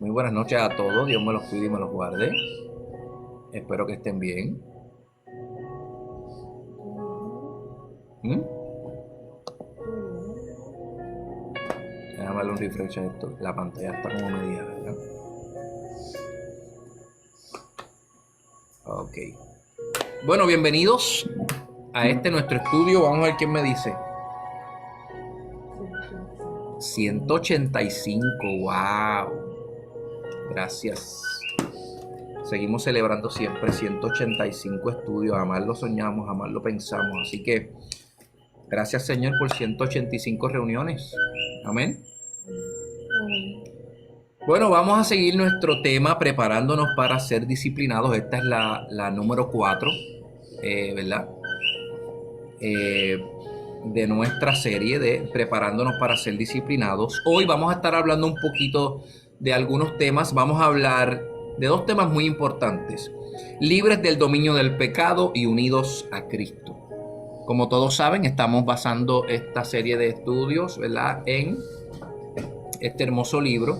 Muy buenas noches a todos. Dios me los cuide y me los guarde. Espero que estén bien. ¿Mm? Déjame darle un refresh a esto. La pantalla está como media, ¿verdad? Ok. Bueno, bienvenidos a nuestro estudio. Vamos a ver quién me dice. 185. Wow. Gracias. Seguimos celebrando siempre 185 estudios. Jamás lo soñamos, jamás lo pensamos. Así que gracias, Señor, por 185 reuniones. Amén. Bueno, vamos a seguir nuestro tema preparándonos para ser disciplinados. Esta es la número 4, ¿verdad? De nuestra serie de preparándonos para ser disciplinados. Hoy vamos a estar hablando un poquito de algunos temas. Vamos a hablar de dos temas muy importantes: libres del dominio del pecado y unidos a Cristo. Como todos saben, estamos basando esta serie de estudios, ¿verdad?, en este hermoso libro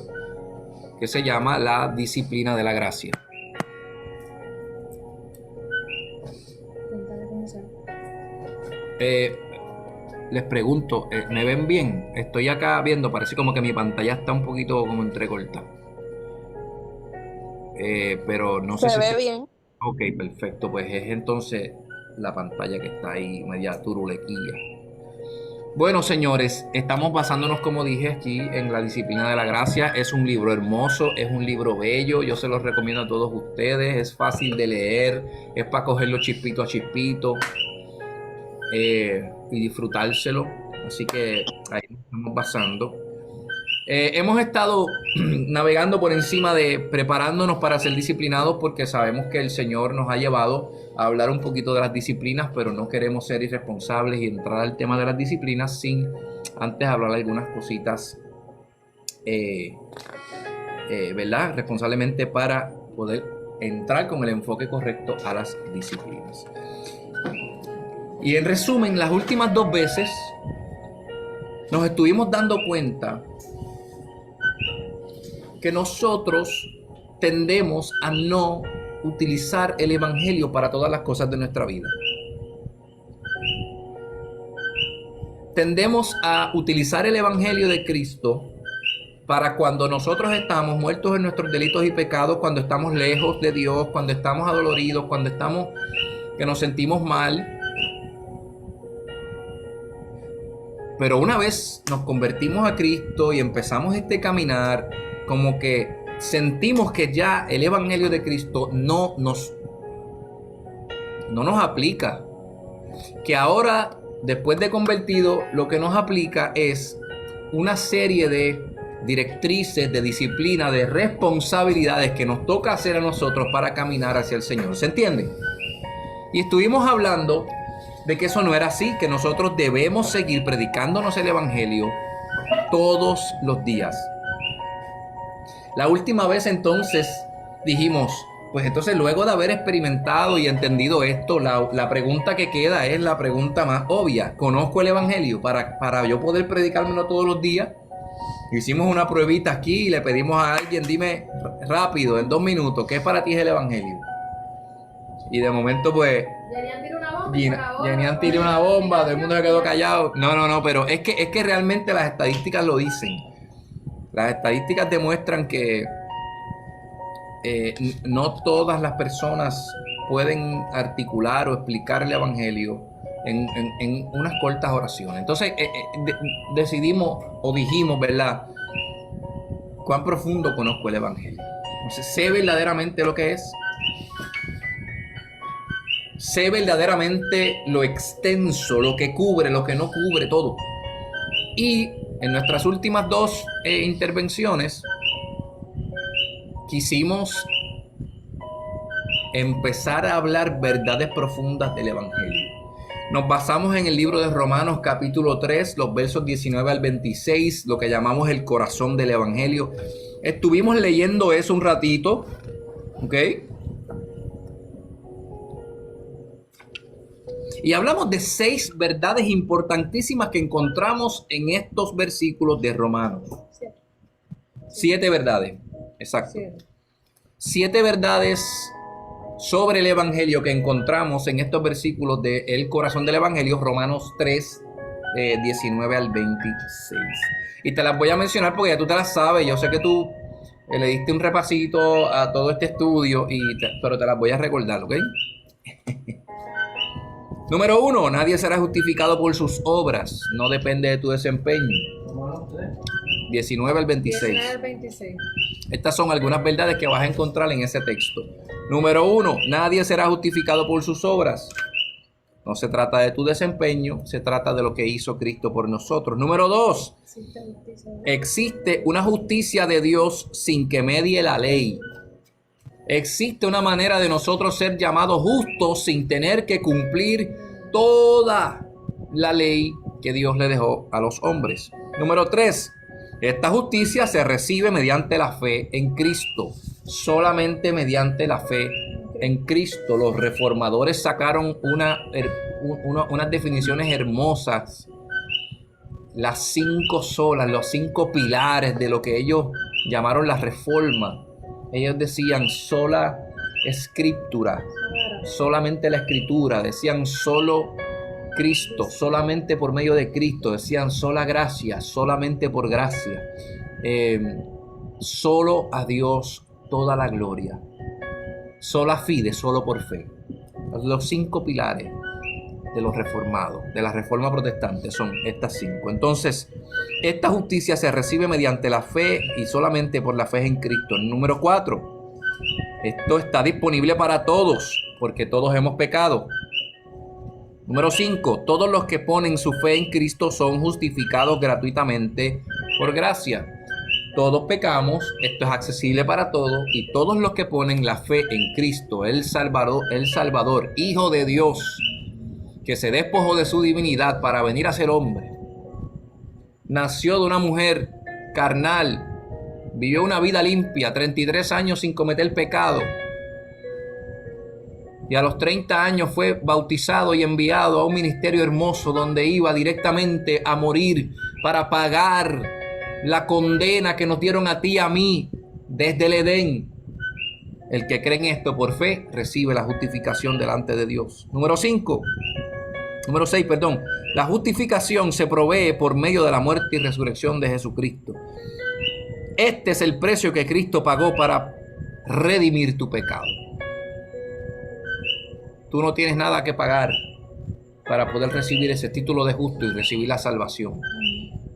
que se llama La Disciplina de la Gracia. Les pregunto, ¿me ven bien? Estoy acá viendo, parece como que mi pantalla está un poquito como entrecorta. Pero no sé Se si... ve bien. Ok, perfecto. Pues es entonces la pantalla que está ahí media turulequilla. Bueno, señores, estamos basándonos, como dije, aquí en La Disciplina de la Gracia. Es un libro hermoso, es un libro bello. Yo se los recomiendo a todos ustedes. Es fácil de leer, es para cogerlo chispito a chispito y disfrutárselo. Así que ahí nos estamos basando. Hemos estado navegando por encima de preparándonos para ser disciplinados, porque sabemos que el Señor nos ha llevado a hablar un poquito de las disciplinas, pero no queremos ser irresponsables y entrar al tema de las disciplinas sin antes hablar algunas cositas, eh, ¿verdad?, responsablemente, para poder entrar con el enfoque correcto a las disciplinas. Y en resumen, las últimas dos veces nos estuvimos dando cuenta que nosotros tendemos a no utilizar el evangelio para todas las cosas de nuestra vida. Tendemos a utilizar el evangelio de Cristo para cuando nosotros estamos muertos en nuestros delitos y pecados, cuando estamos lejos de Dios, cuando estamos adoloridos, cuando estamos que nos sentimos mal. Pero una vez nos convertimos a Cristo y empezamos este caminar, como que sentimos que ya el evangelio de Cristo no nos aplica. Que ahora, después de convertido, lo que nos aplica es una serie de directrices, de disciplina, de responsabilidades que nos toca hacer a nosotros para caminar hacia el Señor. ¿Se entiende? Y estuvimos hablando de que eso no era así, que nosotros debemos seguir predicándonos el evangelio todos los días. La última vez entonces dijimos, pues entonces luego de haber experimentado y entendido esto, la pregunta que queda es la pregunta más obvia: ¿conozco el evangelio para yo poder predicármelo todos los días? Hicimos una pruebita aquí y le pedimos a alguien: dime rápido, en 2 minutos, ¿qué para ti es el evangelio? Y de momento pues Yenian tiró una bomba, todo el mundo se quedó callado. No, pero es que realmente las estadísticas lo dicen. Las estadísticas demuestran que no todas las personas pueden articular o explicar el evangelio en unas cortas oraciones. Entonces decidimos o dijimos, ¿verdad?, cuán profundo conozco el evangelio. Entonces, sé verdaderamente lo que es, sé verdaderamente lo extenso, lo que cubre, lo que no cubre, todo. Y en nuestras últimas dos intervenciones quisimos empezar a hablar verdades profundas del evangelio. Nos basamos en el libro de Romanos capítulo 3, los versos 19 al 26, lo que llamamos el corazón del evangelio. Estuvimos leyendo eso un ratito, ¿ok? Y hablamos de 6 verdades importantísimas que encontramos en estos versículos de Romanos. 7 verdades. Exacto. 7 verdades sobre el Evangelio que encontramos en estos versículos de El Corazón del Evangelio, Romanos 3, 19 al 26. Y te las voy a mencionar porque ya tú te las sabes. Yo sé que tú le diste un repasito a todo este estudio, pero te las voy a recordar, ¿ok? Número 1, nadie será justificado por sus obras, no depende de tu desempeño. 19 al 26. Estas son algunas verdades que vas a encontrar en ese texto. Número 1, nadie será justificado por sus obras. No se trata de tu desempeño, se trata de lo que hizo Cristo por nosotros. Número 2, existe una justicia de Dios sin que medie la ley. Existe una manera de nosotros ser llamados justos sin tener que cumplir toda la ley que Dios le dejó a los hombres. Número 3, esta justicia se recibe mediante la fe en Cristo. Solamente mediante la fe en Cristo. Los reformadores sacaron unas definiciones hermosas. Las 5 solas, los 5 pilares de lo que ellos llamaron la reforma. Ellos decían sola escritura, solamente la escritura, decían solo Cristo, solamente por medio de Cristo, decían sola gracia, solamente por gracia, solo a Dios toda la gloria, sola fide, solo por fe. Los 5 pilares de los reformados, de la reforma protestante, son estas 5. Entonces, esta justicia se recibe mediante la fe y solamente por la fe en Cristo. Número 4, esto está disponible para todos, porque todos hemos pecado. Número 5, todos los que ponen su fe en Cristo son justificados gratuitamente por gracia. Todos pecamos, esto es accesible para todos, y todos los que ponen la fe en Cristo, el Salvador, Hijo de Dios, que se despojó de su divinidad para venir a ser hombre, nació de una mujer carnal, vivió una vida limpia, 33 años sin cometer pecado, y a los 30 años fue bautizado y enviado a un ministerio hermoso donde iba directamente a morir para pagar la condena que nos dieron a ti y a mí desde el Edén. El que cree en esto por fe recibe la justificación delante de Dios. Número 6, la justificación se provee por medio de la muerte y resurrección de Jesucristo. Este es el precio que Cristo pagó para redimir tu pecado. Tú no tienes nada que pagar para poder recibir ese título de justo y recibir la salvación.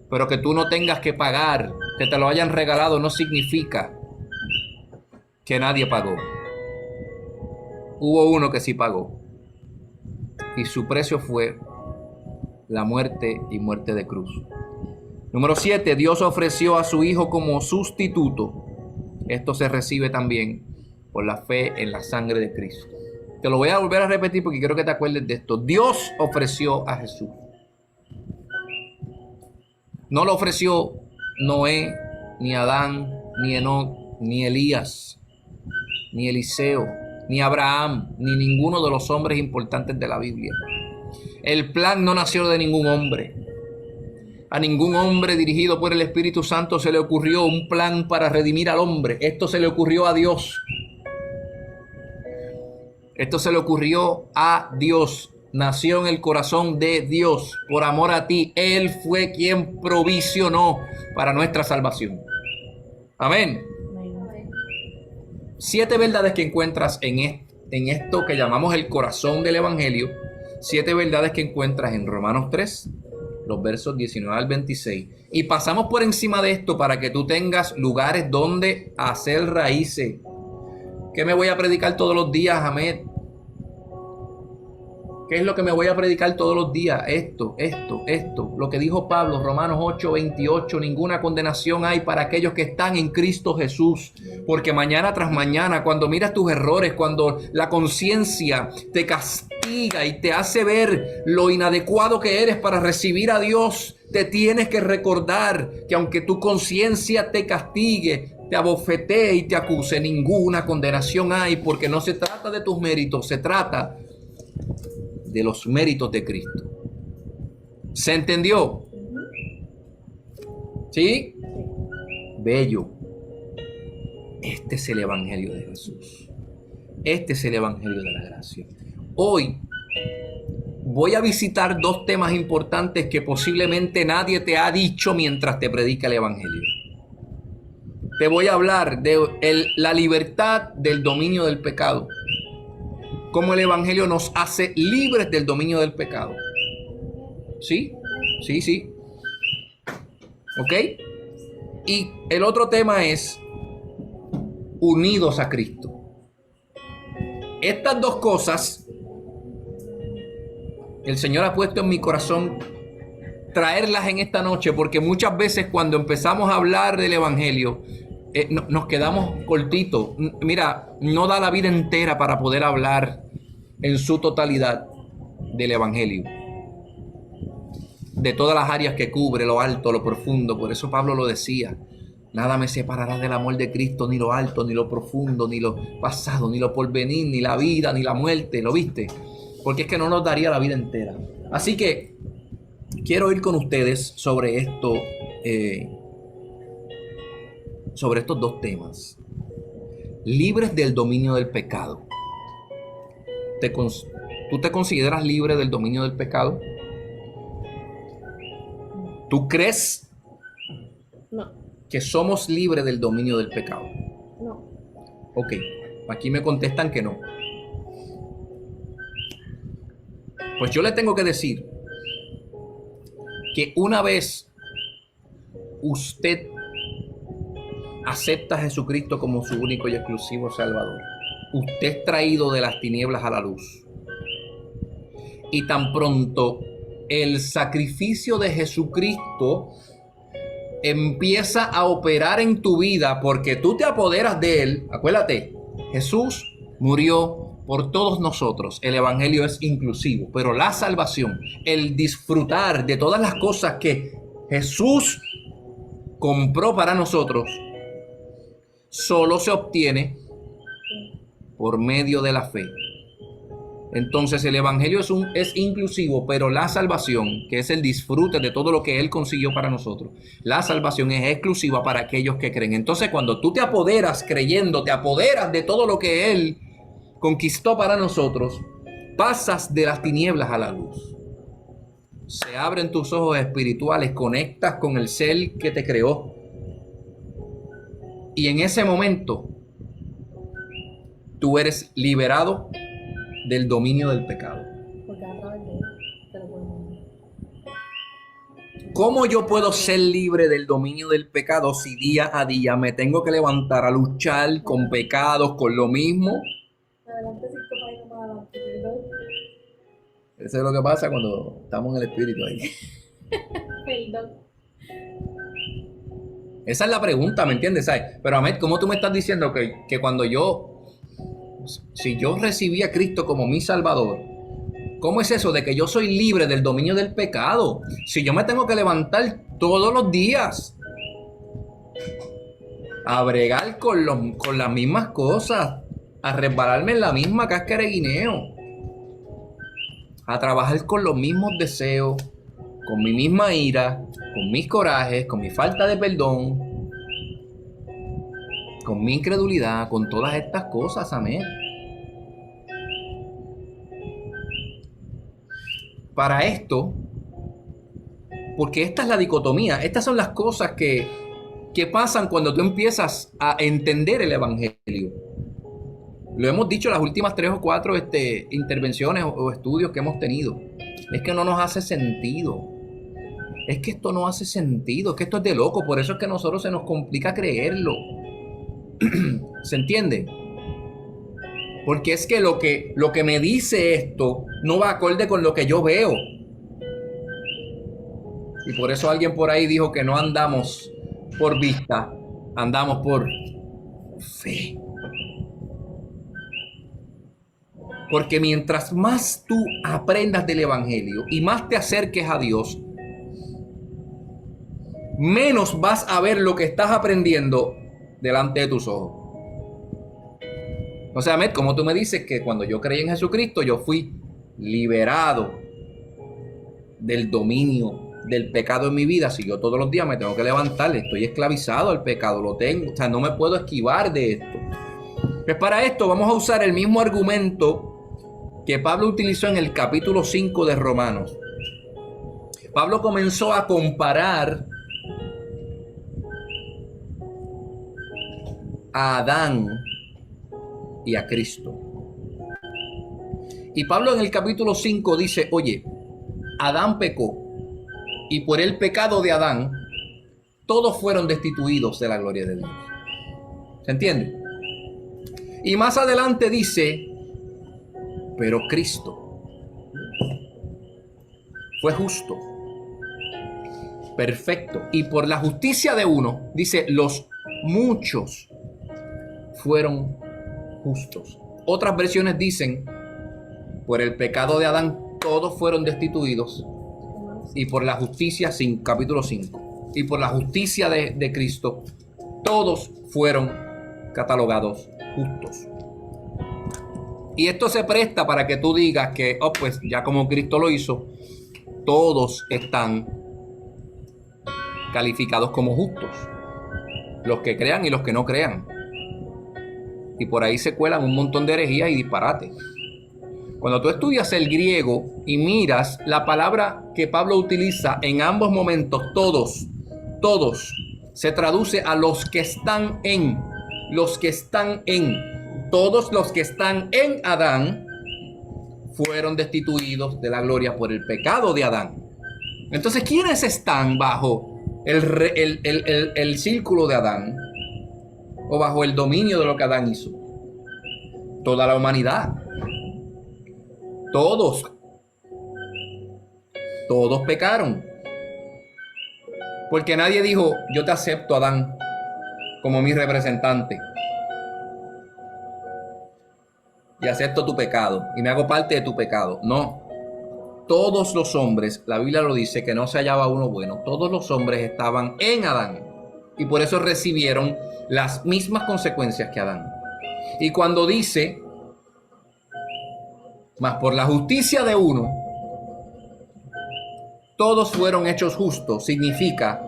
Pero que tú no tengas que pagar, que te lo hayan regalado, no significa que nadie pagó. Hubo uno que sí pagó. Y su precio fue la muerte y muerte de cruz. Número 7, Dios ofreció a su Hijo como sustituto. Esto se recibe también por la fe en la sangre de Cristo. Te lo voy a volver a repetir porque quiero que te acuerdes de esto. Dios ofreció a Jesús. No lo ofreció Noé, ni Adán, ni Enoc, ni Elías, ni Eliseo, ni Abraham, ni ninguno de los hombres importantes de la Biblia. El plan no nació de ningún hombre. A ningún hombre dirigido por el Espíritu Santo se le ocurrió un plan para redimir al hombre. Esto se le ocurrió a Dios. Esto se le ocurrió a Dios. Nació en el corazón de Dios por amor a ti. Él fue quien provisionó para nuestra salvación. Amén. 7 verdades que encuentras en esto que llamamos el corazón del Evangelio. 7 verdades que encuentras en Romanos 3, los versos 19 al 26. Y pasamos por encima de esto para que tú tengas lugares donde hacer raíces. ¿Qué me voy a predicar todos los días, Ahmed? ¿Qué es lo que me voy a predicar todos los días? Esto. Lo que dijo Pablo, Romanos 8, 28. Ninguna condenación hay para aquellos que están en Cristo Jesús. Porque mañana tras mañana, cuando miras tus errores, cuando la conciencia te castiga y te hace ver lo inadecuado que eres para recibir a Dios, te tienes que recordar que aunque tu conciencia te castigue, te abofetee y te acuse, ninguna condenación hay, porque no se trata de tus méritos, se trata de los méritos de Cristo. ¿Se entendió? ¿Sí? Bello. Este es el Evangelio de Jesús. Este es el Evangelio de la gracia. Hoy voy a visitar dos temas importantes que posiblemente nadie te ha dicho mientras te predica el Evangelio. Te voy a hablar de la libertad del dominio del pecado. Cómo el Evangelio nos hace libres del dominio del pecado. ¿Sí? Sí, sí. ¿Ok? Y el otro tema es unidos a Cristo. Estas dos cosas el Señor ha puesto en mi corazón traerlas en esta noche, porque muchas veces cuando empezamos a hablar del Evangelio nos quedamos cortitos. Mira, no da la vida entera para poder hablar en su totalidad del Evangelio, de todas las áreas que cubre, lo alto, lo profundo. Por eso Pablo lo decía: nada me separará del amor de Cristo, ni lo alto, ni lo profundo, ni lo pasado, ni lo porvenir, ni la vida, ni la muerte. ¿Lo viste? Porque es que no nos daría la vida entera. Así que quiero ir con ustedes sobre esto, sobre estos dos temas. Libres del dominio del pecado. ¿Tú te consideras libre del dominio del pecado? ¿Tú crees que somos libres del dominio del pecado? No. Ok, aquí me contestan que no. Pues yo le tengo que decir que una vez usted acepta a Jesucristo como su único y exclusivo Salvador, usted es traído de las tinieblas a la luz. Y tan pronto el sacrificio de Jesucristo empieza a operar en tu vida, porque tú te apoderas de él. Acuérdate, Jesús murió por todos nosotros. El Evangelio es inclusivo, pero la salvación, el disfrutar de todas las cosas que Jesús compró para nosotros, solo se obtiene por medio de la fe. Entonces el Evangelio es inclusivo, pero la salvación, que es el disfrute de todo lo que Él consiguió para nosotros, la salvación es exclusiva para aquellos que creen. Entonces cuando tú te apoderas creyendo, te apoderas de todo lo que Él conquistó para nosotros, pasas de las tinieblas a la luz. Se abren tus ojos espirituales, conectas con el ser que te creó. Y en ese momento, tú eres liberado del dominio del pecado. Porque a través de él te lo podemos. ¿Cómo yo puedo ser libre del dominio del pecado si día a día me tengo que levantar a luchar con pecados, con lo mismo? Adelante, 5 pasos más adelante. Eso es lo que pasa cuando estamos en el espíritu ahí. Perdón. Esa es la pregunta, ¿me entiendes? ¿Sabes? Pero Ahmed, ¿cómo tú me estás diciendo que cuando si yo recibí a Cristo como mi Salvador, ¿cómo es eso de que yo soy libre del dominio del pecado? Si yo me tengo que levantar todos los días a bregar con las mismas cosas, a resbalarme en la misma cáscara de guineo, a trabajar con los mismos deseos, con mi misma ira, con mis corajes, con mi falta de perdón, con mi incredulidad, con todas estas cosas, amén. Para esto, porque esta es la dicotomía, estas son las cosas que pasan cuando tú empiezas a entender el Evangelio. Lo hemos dicho las últimas 3 o 4 intervenciones o estudios que hemos tenido. Es que no nos hace sentido. Es que esto no hace sentido, es que esto es de loco, por eso es que a nosotros se nos complica creerlo. ¿Se entiende? Porque es que lo que me dice esto no va acorde con lo que yo veo. Y por eso alguien por ahí dijo que no andamos por vista, andamos por fe. Porque mientras más tú aprendas del Evangelio y más te acerques a Dios, menos vas a ver lo que estás aprendiendo delante de tus ojos. O sea, Ahmed, como tú me dices que cuando yo creí en Jesucristo, yo fui liberado del dominio del pecado en mi vida, si yo todos los días me tengo que levantar, estoy esclavizado al pecado, lo tengo, o sea, no me puedo esquivar de esto. Pues para esto vamos a usar el mismo argumento que Pablo utilizó en el capítulo 5 de Romanos. Pablo comenzó a comparar a Adán y a Cristo. Y Pablo en el capítulo 5 dice, oye, Adán pecó y por el pecado de Adán todos fueron destituidos de la gloria de Dios. ¿Se entiende? Y más adelante dice, pero Cristo fue justo, perfecto, y por la justicia de uno, dice, los muchos fueron justos. Otras versiones dicen, por el pecado de Adán todos fueron destituidos, y por la justicia, capítulo 5, y por la justicia de Cristo todos fueron catalogados justos. Y esto se presta para que tú digas que, pues ya como Cristo lo hizo, todos están calificados como justos, los que crean y los que no crean. Y por ahí se cuelan un montón de herejías y disparates. Cuando tú estudias el griego y miras la palabra que Pablo utiliza en ambos momentos, todos, se traduce a los que están en, todos los que están en Adán fueron destituidos de la gloria por el pecado de Adán. Entonces, ¿quiénes están bajo el círculo de Adán o bajo el dominio de lo que Adán hizo? Toda la humanidad. Todos pecaron. Porque nadie dijo, yo te acepto, Adán, como mi representante. Y acepto tu pecado. Y me hago parte de tu pecado. No. Todos los hombres, la Biblia lo dice, que no se hallaba uno bueno. Todos los hombres estaban en Adán. Y por eso recibieron las mismas consecuencias que Adán. Y cuando dice, mas por la justicia de uno, todos fueron hechos justos, significa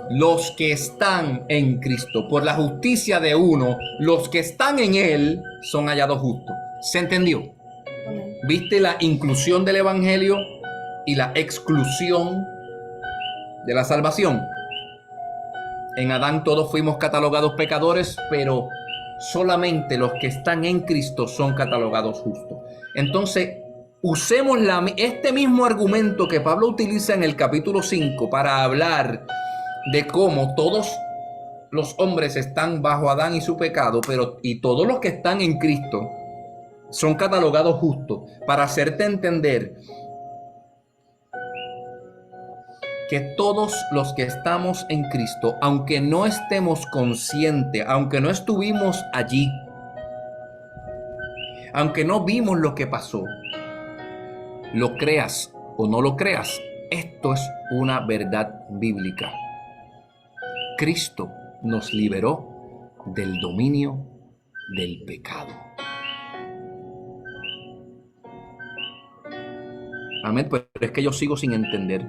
los que están en Cristo. Por la justicia de uno, los que están en Él son hallados justos. ¿Se entendió? ¿Viste la inclusión del evangelio y la exclusión de la salvación? En Adán todos fuimos catalogados pecadores, pero solamente los que están en Cristo son catalogados justos. Entonces, usemos este mismo argumento que Pablo utiliza en el capítulo 5 para hablar de cómo todos los hombres están bajo Adán y su pecado, y todos los que están en Cristo son catalogados justos, para hacerte entender que todos los que estamos en Cristo, aunque no estemos conscientes, aunque no estuvimos allí, aunque no vimos lo que pasó, lo creas o no lo creas, esto es una verdad bíblica. Cristo nos liberó del dominio del pecado. Amén, pero es que yo sigo sin entender.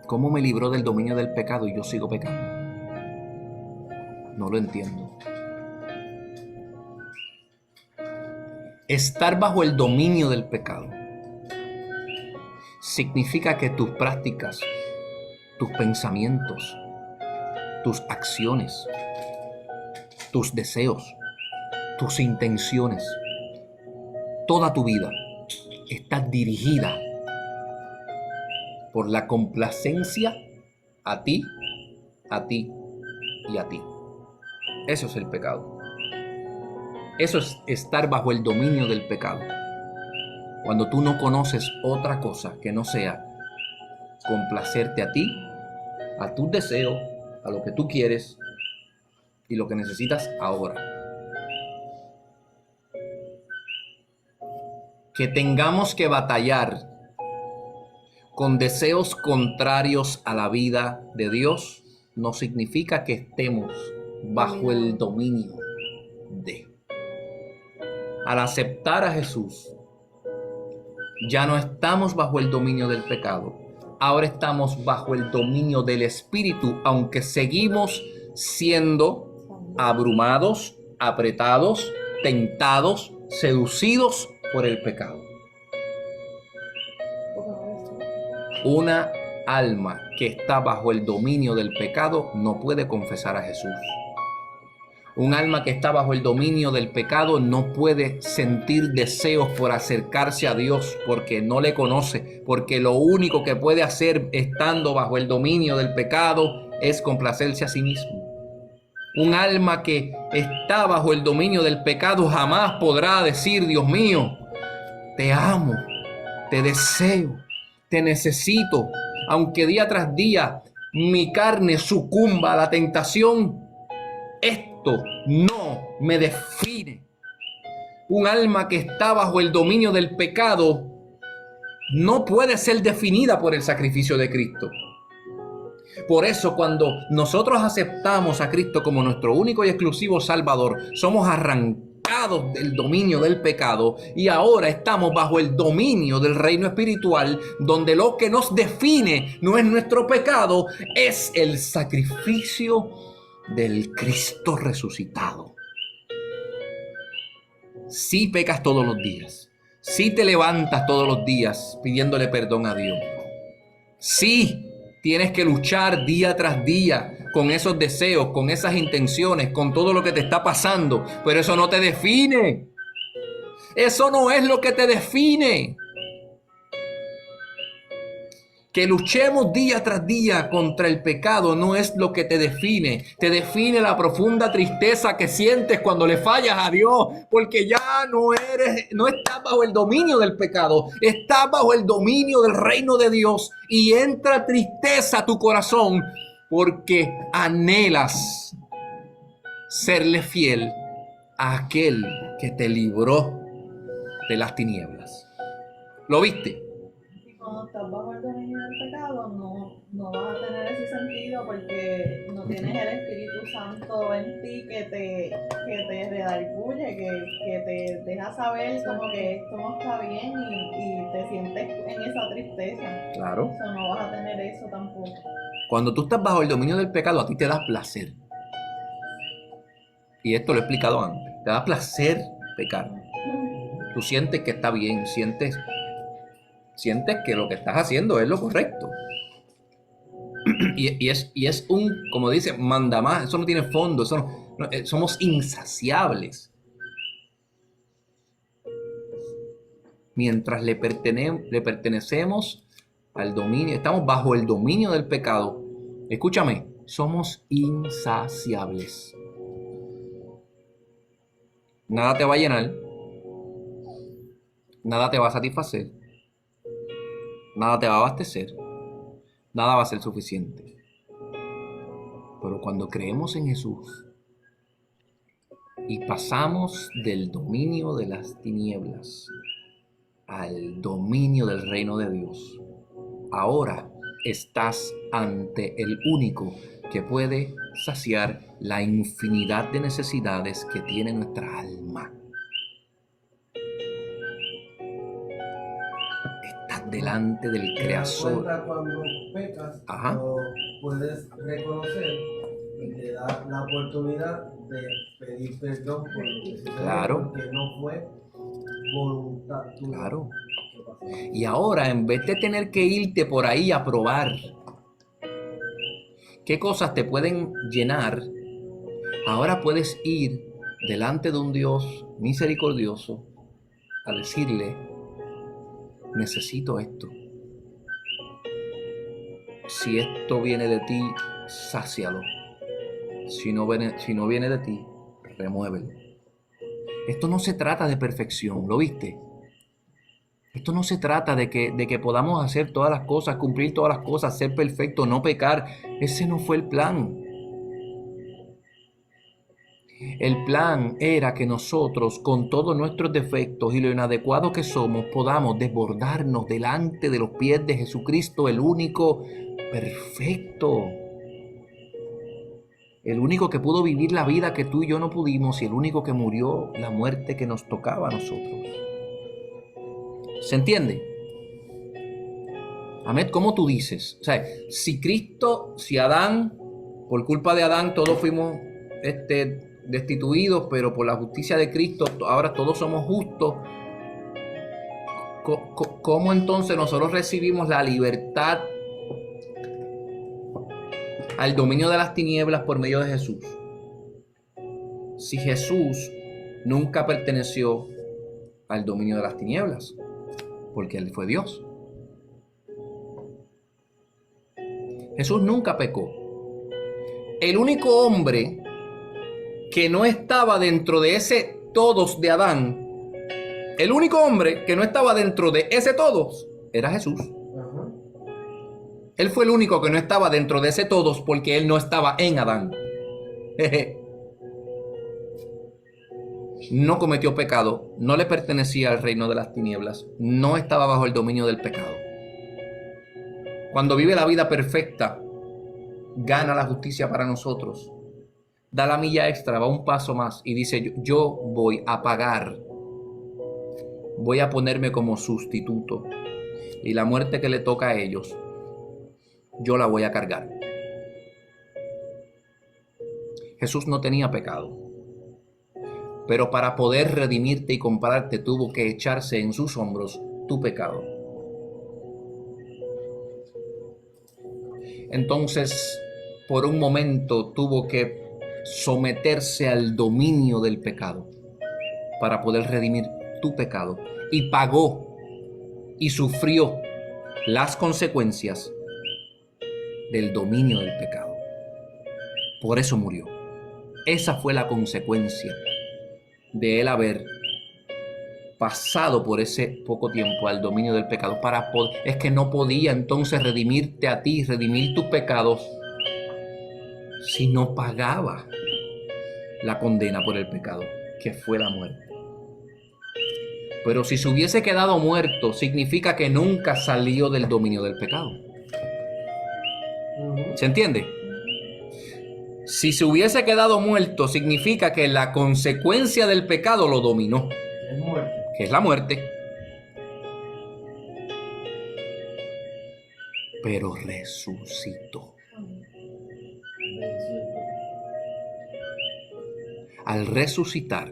¿Cómo me libró del dominio del pecado y yo sigo pecando? No lo entiendo. Estar bajo el dominio del pecado significa que tus prácticas, tus pensamientos, tus acciones, tus deseos, tus intenciones, toda tu vida está dirigida por la complacencia a ti y a ti. Eso es el pecado. Eso es estar bajo el dominio del pecado. Cuando tú no conoces otra cosa que no sea complacerte a ti, a tus deseos, a lo que tú quieres y lo que necesitas ahora. Que tengamos que batallar con deseos contrarios a la vida de Dios no significa que estemos bajo el dominio de. Al aceptar a Jesús Ya no estamos bajo el dominio del pecado. Ahora estamos bajo el dominio del Espíritu, aunque seguimos siendo abrumados, apretados, tentados, seducidos por el pecado. Una alma que está bajo el dominio del pecado no puede confesar a Jesús. Un alma que está bajo el dominio del pecado no puede sentir deseos por acercarse a Dios porque no le conoce, porque lo único que puede hacer estando bajo el dominio del pecado es complacerse a sí mismo. Un alma que está bajo el dominio del pecado jamás podrá decir: Dios mío, te amo, te deseo, te necesito. Aunque día tras día mi carne sucumba a la tentación, esto no me define. Un alma que está bajo el dominio del pecado no puede ser definida por el sacrificio de Cristo. Por eso, cuando nosotros aceptamos a Cristo como nuestro único y exclusivo Salvador, somos arrancados del dominio del pecado y ahora estamos bajo el dominio del reino espiritual, donde lo que nos define no es nuestro pecado, es el sacrificio del Cristo resucitado. Si pecas todos los días, si te levantas todos los días pidiéndole perdón a Dios, si tienes que luchar día tras día con esos deseos, con esas intenciones, con todo lo que te está pasando, pero eso no te define. Eso no es lo que te define. Que luchemos día tras día contra el pecado no es lo que te define. Te define la profunda tristeza que sientes cuando le fallas a Dios, porque ya no estás bajo el dominio del pecado, estás bajo el dominio del reino de Dios y entra tristeza a tu corazón porque anhelas serle fiel a aquel que te libró de las tinieblas. ¿Lo viste? Cuando estás bajo el dominio del pecado, no vas a tener ese sentido porque no tienes el Espíritu Santo en ti que te redarguye, que te deja saber como que esto no está bien y te sientes en esa tristeza. Claro. Eso no vas a tener eso tampoco. Cuando tú estás bajo el dominio del pecado, a ti te da placer. Y esto lo he explicado antes. Te da placer pecar. Tú sientes que está bien, sientes que lo que estás haciendo es lo correcto. Y es un, como dice, manda más. Eso no tiene fondo. Somos insaciables. Mientras le pertenecemos al dominio, estamos bajo el dominio del pecado. Escúchame, somos insaciables. Nada te va a llenar. Nada te va a satisfacer. Nada te va a abastecer. Nada va a ser suficiente. Pero cuando creemos en Jesús y pasamos del dominio de las tinieblas al dominio del reino de Dios, ahora estás ante el único que puede saciar la infinidad de necesidades que tiene nuestra alma. Estás delante del Creador. Cuando pecas, Ajá. lo puedes reconocer y te da la oportunidad de pedir perdón por lo que sucedió, Claro. porque no fue voluntad tuya. Claro. Y ahora, en vez de tener que irte por ahí a probar qué cosas te pueden llenar, ahora puedes ir delante de un Dios misericordioso a decirle: necesito esto. Si esto viene de ti, sácialo. Si no viene de ti, remuévelo. Esto no se trata de perfección, ¿lo viste? Esto no se trata de que podamos hacer todas las cosas, cumplir todas las cosas, ser perfecto, no pecar. Ese no fue el plan. El plan era que nosotros, con todos nuestros defectos y lo inadecuados que somos, podamos desbordarnos delante de los pies de Jesucristo, el único perfecto. El único que pudo vivir la vida que tú y yo no pudimos y el único que murió la muerte que nos tocaba a nosotros. ¿Se entiende? Ahmed, ¿cómo tú dices? O sea, si Adán, por culpa de Adán, todos fuimos destituidos, pero por la justicia de Cristo, ahora todos somos justos. ¿Cómo entonces nosotros recibimos la libertad al dominio de las tinieblas por medio de Jesús? Si Jesús nunca perteneció al dominio de las tinieblas, porque Él fue Dios. Jesús nunca pecó. El único hombre que no estaba dentro de ese todos de Adán, el único hombre que no estaba dentro de ese todos era Jesús. Ajá. Él fue el único que no estaba dentro de ese todos porque él no estaba en Adán. No cometió pecado, no le pertenecía al reino de las tinieblas, no estaba bajo el dominio del pecado. Cuando vive la vida perfecta, gana la justicia para nosotros, da la milla extra, va un paso más y dice: yo voy a pagar, voy a ponerme como sustituto, y la muerte que le toca a ellos, yo la voy a cargar. Jesús no tenía pecado, pero para poder redimirte y comprarte tuvo que echarse en sus hombros tu pecado. Entonces, por un momento tuvo que someterse al dominio del pecado para poder redimir tu pecado, y pagó y sufrió las consecuencias del dominio del pecado. Por eso murió. Esa fue la consecuencia de él haber pasado por ese poco tiempo al dominio del pecado. Es que no podía entonces redimirte a ti, redimir tus pecados, si no pagaba la condena por el pecado, que fue la muerte. Pero si se hubiese quedado muerto, significa que nunca salió del dominio del pecado. ¿Se entiende? Si se hubiese quedado muerto, significa que la consecuencia del pecado lo dominó, Es muerte. que es la muerte. Pero resucitó. Al resucitar,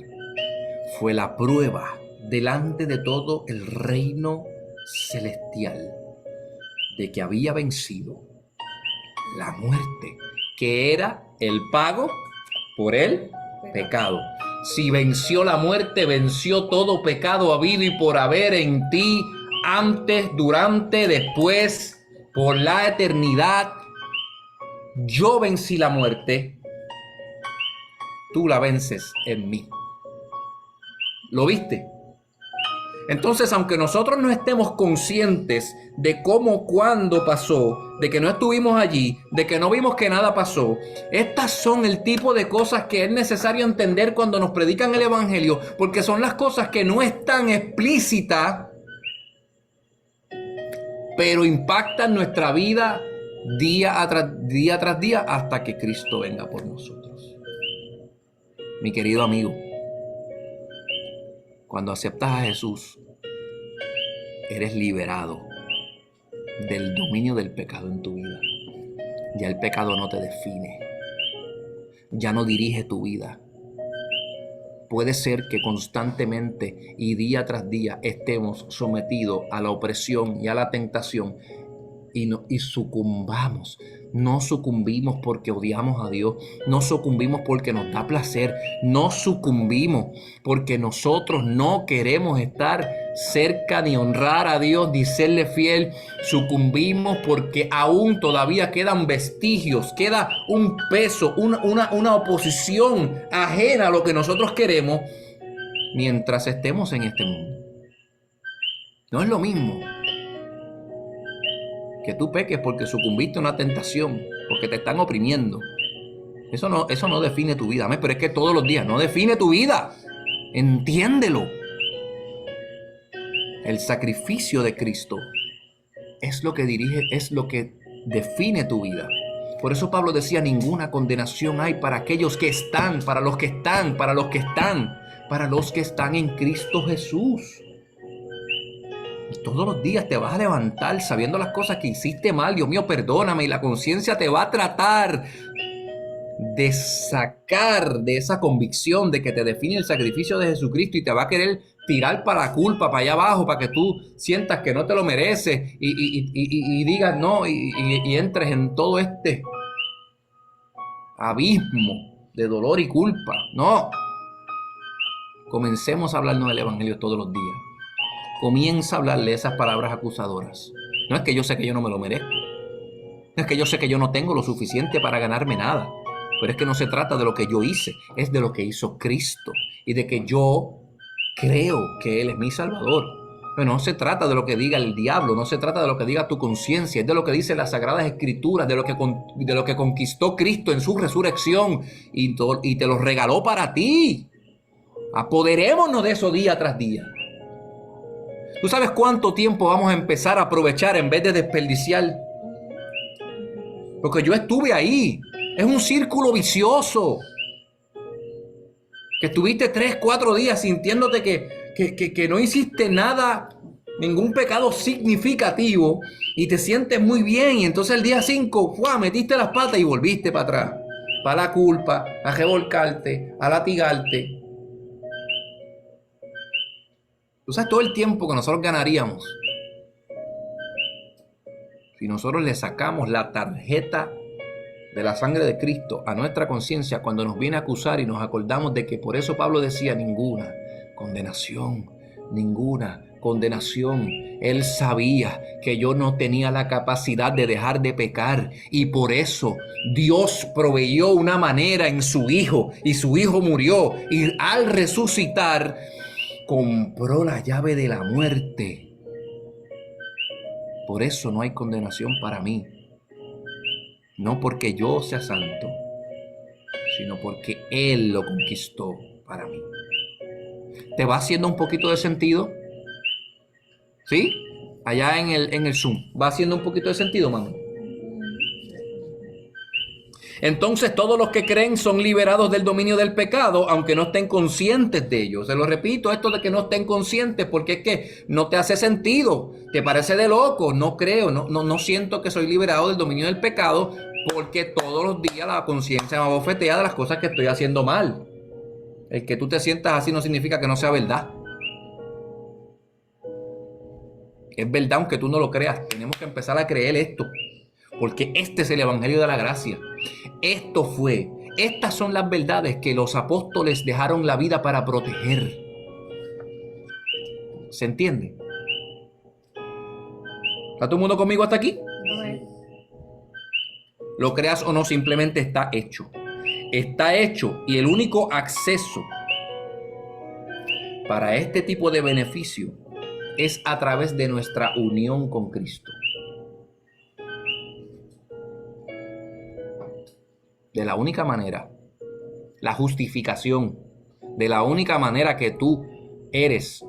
fue la prueba delante de todo el reino celestial de que había vencido la muerte, que era el pago por el pecado. Si venció la muerte, venció todo pecado habido y por haber en ti, antes, durante, después, por la eternidad. Yo vencí la muerte, tú la vences en mí. ¿Lo viste? Entonces, aunque nosotros no estemos conscientes de cómo, cuándo pasó, de que no estuvimos allí, de que no vimos que nada pasó, estas son el tipo de cosas que es necesario entender cuando nos predican el evangelio, porque son las cosas que no están explícitas, pero impactan nuestra vida día tras día hasta que Cristo venga por nosotros. Mi querido amigo, cuando aceptas a Jesús, eres liberado del dominio del pecado en tu vida. Ya el pecado no te define, ya no dirige tu vida. Puede ser que constantemente y día tras día estemos sometidos a la opresión y a la tentación y sucumbamos. No sucumbimos porque odiamos a Dios, no sucumbimos porque nos da placer, no sucumbimos porque nosotros no queremos estar cerca ni honrar a Dios ni serle fiel. Sucumbimos porque aún todavía quedan vestigios, queda un peso, una oposición ajena a lo que nosotros queremos mientras estemos en este mundo. No es lo mismo que tú peques porque sucumbiste a una tentación, porque te están oprimiendo. Eso no define tu vida, pero es que todos los días no define tu vida. Entiéndelo. El sacrificio de Cristo es lo que dirige, es lo que define tu vida. Por eso Pablo decía: ninguna condenación hay para aquellos que están, para los que están en Cristo Jesús. Todos los días te vas a levantar sabiendo las cosas que hiciste mal. Dios mío, perdóname. Y la conciencia te va a tratar de sacar de esa convicción de que te define el sacrificio de Jesucristo y te va a querer tirar para la culpa, para allá abajo, para que tú sientas que no te lo mereces y digas no y entres en todo este abismo de dolor y culpa. No. Comencemos a hablarnos del Evangelio todos los días. Comienza a hablarle esas palabras acusadoras. No es que yo sé que yo no me lo merezco. No es que yo sé que yo no tengo lo suficiente para ganarme nada. Pero es que no se trata de lo que yo hice, es de lo que hizo Cristo. Y de que yo creo que Él es mi Salvador. Pero no se trata de lo que diga el diablo, no se trata de lo que diga tu conciencia, es de lo que dicen las Sagradas Escrituras, de lo que conquistó Cristo en su resurrección y te lo regaló para ti. Apoderémonos de eso día tras día. ¿Tú sabes cuánto tiempo vamos a empezar a aprovechar en vez de desperdiciar? Porque yo estuve ahí. Es un círculo vicioso. Que estuviste 3, 4 días sintiéndote que no hiciste nada, ningún pecado significativo y te sientes muy bien. Y entonces el día 5, ¡fua!, metiste las patas y volviste para atrás. Para la culpa, a revolcarte, a latigarte. Tú sabes todo el tiempo que nosotros ganaríamos si nosotros le sacamos la tarjeta de la sangre de Cristo a nuestra conciencia cuando nos viene a acusar y nos acordamos de que por eso Pablo decía ninguna condenación, ninguna condenación. Él sabía que yo no tenía la capacidad de dejar de pecar y por eso Dios proveyó una manera en su Hijo y su Hijo murió y al resucitar compró la llave de la muerte. Por eso no hay condenación para mí. No porque yo sea santo, sino porque Él lo conquistó para mí. ¿Te va haciendo un poquito de sentido? ¿Sí? Allá en el Zoom. ¿Va haciendo un poquito de sentido, mami? Entonces todos los que creen son liberados del dominio del pecado, aunque no estén conscientes de ello. Se lo repito, esto de que no estén conscientes, porque es que no te hace sentido, te parece de loco. No creo, no siento que soy liberado del dominio del pecado, porque todos los días la conciencia me bofetea de las cosas que estoy haciendo mal. El que tú te sientas así no significa que no sea verdad. Es verdad aunque tú no lo creas. Tenemos que empezar a creer esto, porque este es el Evangelio de la Gracia. Estas son las verdades que los apóstoles dejaron la vida para proteger. ¿Se entiende? ¿Está todo el mundo conmigo hasta aquí? Lo creas o no, simplemente está hecho. Está hecho y el único acceso para este tipo de beneficio es a través de nuestra unión con Cristo. De la única manera, la justificación, de la única manera que tú eres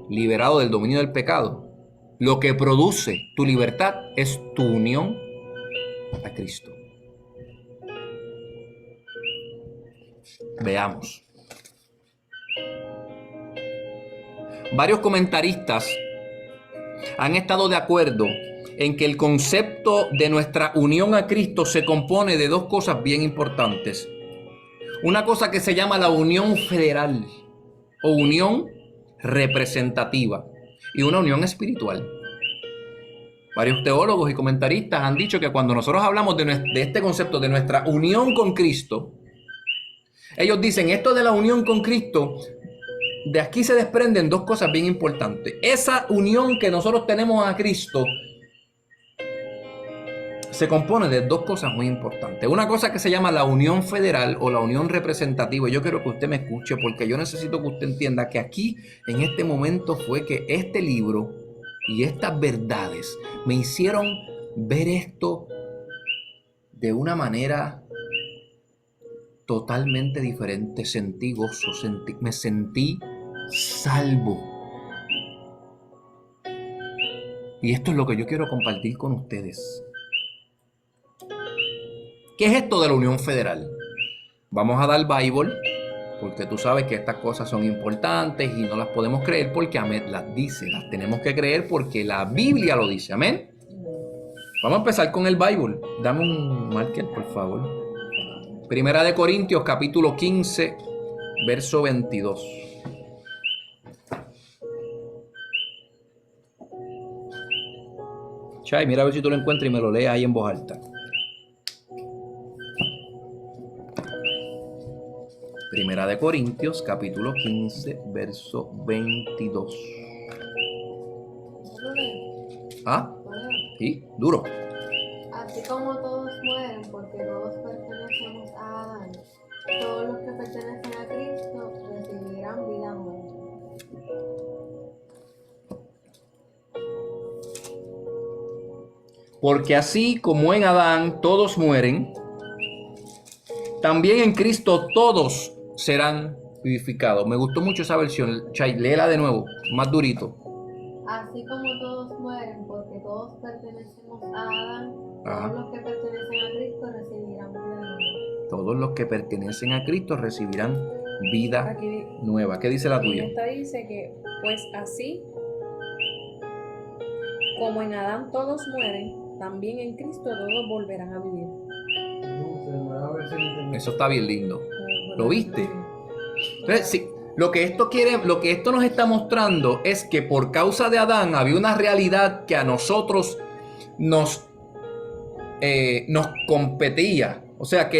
liberado del dominio del pecado, lo que produce tu libertad es tu unión a Cristo. Veamos. Varios comentaristas han estado de acuerdo en que el concepto de nuestra unión a Cristo se compone de dos cosas bien importantes. Una cosa que se llama la unión federal o unión representativa y una unión espiritual. Varios teólogos y comentaristas han dicho que cuando nosotros hablamos de este concepto de nuestra unión con Cristo, ellos dicen esto de la unión con Cristo, de aquí se desprenden dos cosas bien importantes. Esa unión que nosotros tenemos a Cristo se compone de dos cosas muy importantes. Una cosa que se llama la unión federal o la unión representativa. Yo quiero que usted me escuche porque yo necesito que usted entienda que aquí, en este momento, fue que este libro y estas verdades me hicieron ver esto de una manera totalmente diferente. Sentí gozo, me sentí salvo. Y esto es lo que yo quiero compartir con ustedes. ¿Qué es esto de la unión federal? Vamos a dar Bible Porque tú sabes que estas cosas son importantes y no las podemos creer porque Amén las dice. Las tenemos que creer porque la Biblia lo dice. Amén. Vamos a empezar con el Bible. Dame un marker, por favor. Primera de Corintios, capítulo 15, verso 22. Chay, mira a ver si tú lo encuentras y me lo lees ahí en voz alta. Primera de Corintios, capítulo 15, verso 22. ¿Ah? Sí, duro. Así como todos mueren porque todos pertenecemos a Adán, todos los que pertenecen a Cristo recibirán vida nueva. Porque así como en Adán todos mueren, también en Cristo todos serán vivificados. Me gustó mucho esa versión. Chay, léela de nuevo, más durito. Así como todos mueren porque todos pertenecemos a Adán, Ajá. todos los que pertenecen a Cristo recibirán vida nueva. Todos los que pertenecen a Cristo recibirán vida Aquí nueva. ¿Qué dice la en tuya? esta dice que, pues así como en Adán todos mueren, también en Cristo todos volverán a vivir. Nueva versión internacional. Eso está bien lindo. ¿Lo viste? Entonces, sí, lo que esto nos está mostrando es que por causa de Adán había una realidad que a nosotros nos competía. O sea,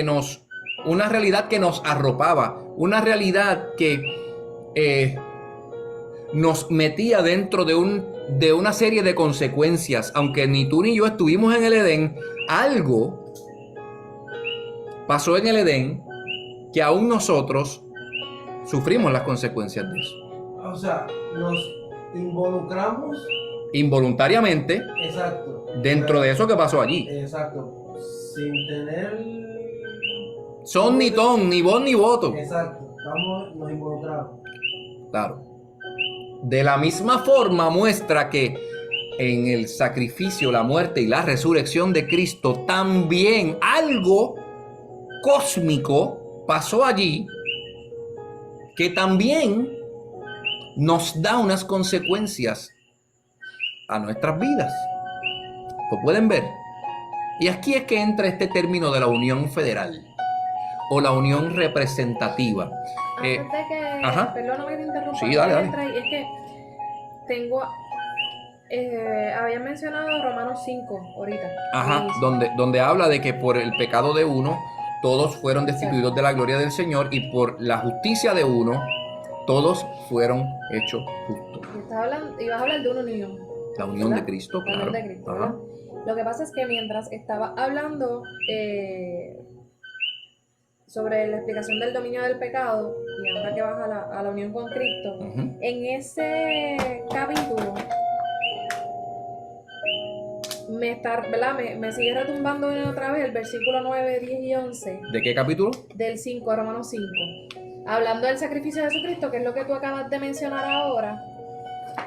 una realidad que nos arropaba, una realidad que nos metía dentro de una serie de consecuencias. Aunque ni tú ni yo estuvimos en el Edén, algo pasó en el Edén que aún nosotros sufrimos las consecuencias de eso. O sea, nos involucramos. Involuntariamente Exacto. dentro de eso que pasó allí. Exacto. Sin tener. Son ni ton, ni voz ni voto. Exacto. Nos involucramos. Claro. De la misma forma muestra que en el sacrificio, la muerte y la resurrección de Cristo también algo cósmico pasó allí que también nos da unas consecuencias a nuestras vidas. ¿Lo pueden ver? Y aquí es que entra este término de la unión federal o la unión representativa. Antes de que, ajá. perdóname que te interrumpa, Sí, dale, antes de dale. entrar, es que tengo, había mencionado Romanos 5 ahorita. Ajá, Y- donde habla de que por el pecado de uno todos fueron destituidos de la gloria del Señor y por la justicia de uno todos fueron hechos justos. ibas a hablar de una unión. La unión ¿verdad? de Cristo, La claro. unión de Cristo, Ajá. ¿verdad? Lo que pasa es que mientras estaba hablando sobre la explicación del dominio del pecado y ahora que vas a la unión con Cristo, Ujú. en ese capítulo me sigue retumbando otra vez el versículo 9, 10 y 11 ¿De qué capítulo? del 5, Romanos 5. Hablando del sacrificio de Jesucristo, que es lo que tú acabas de mencionar ahora,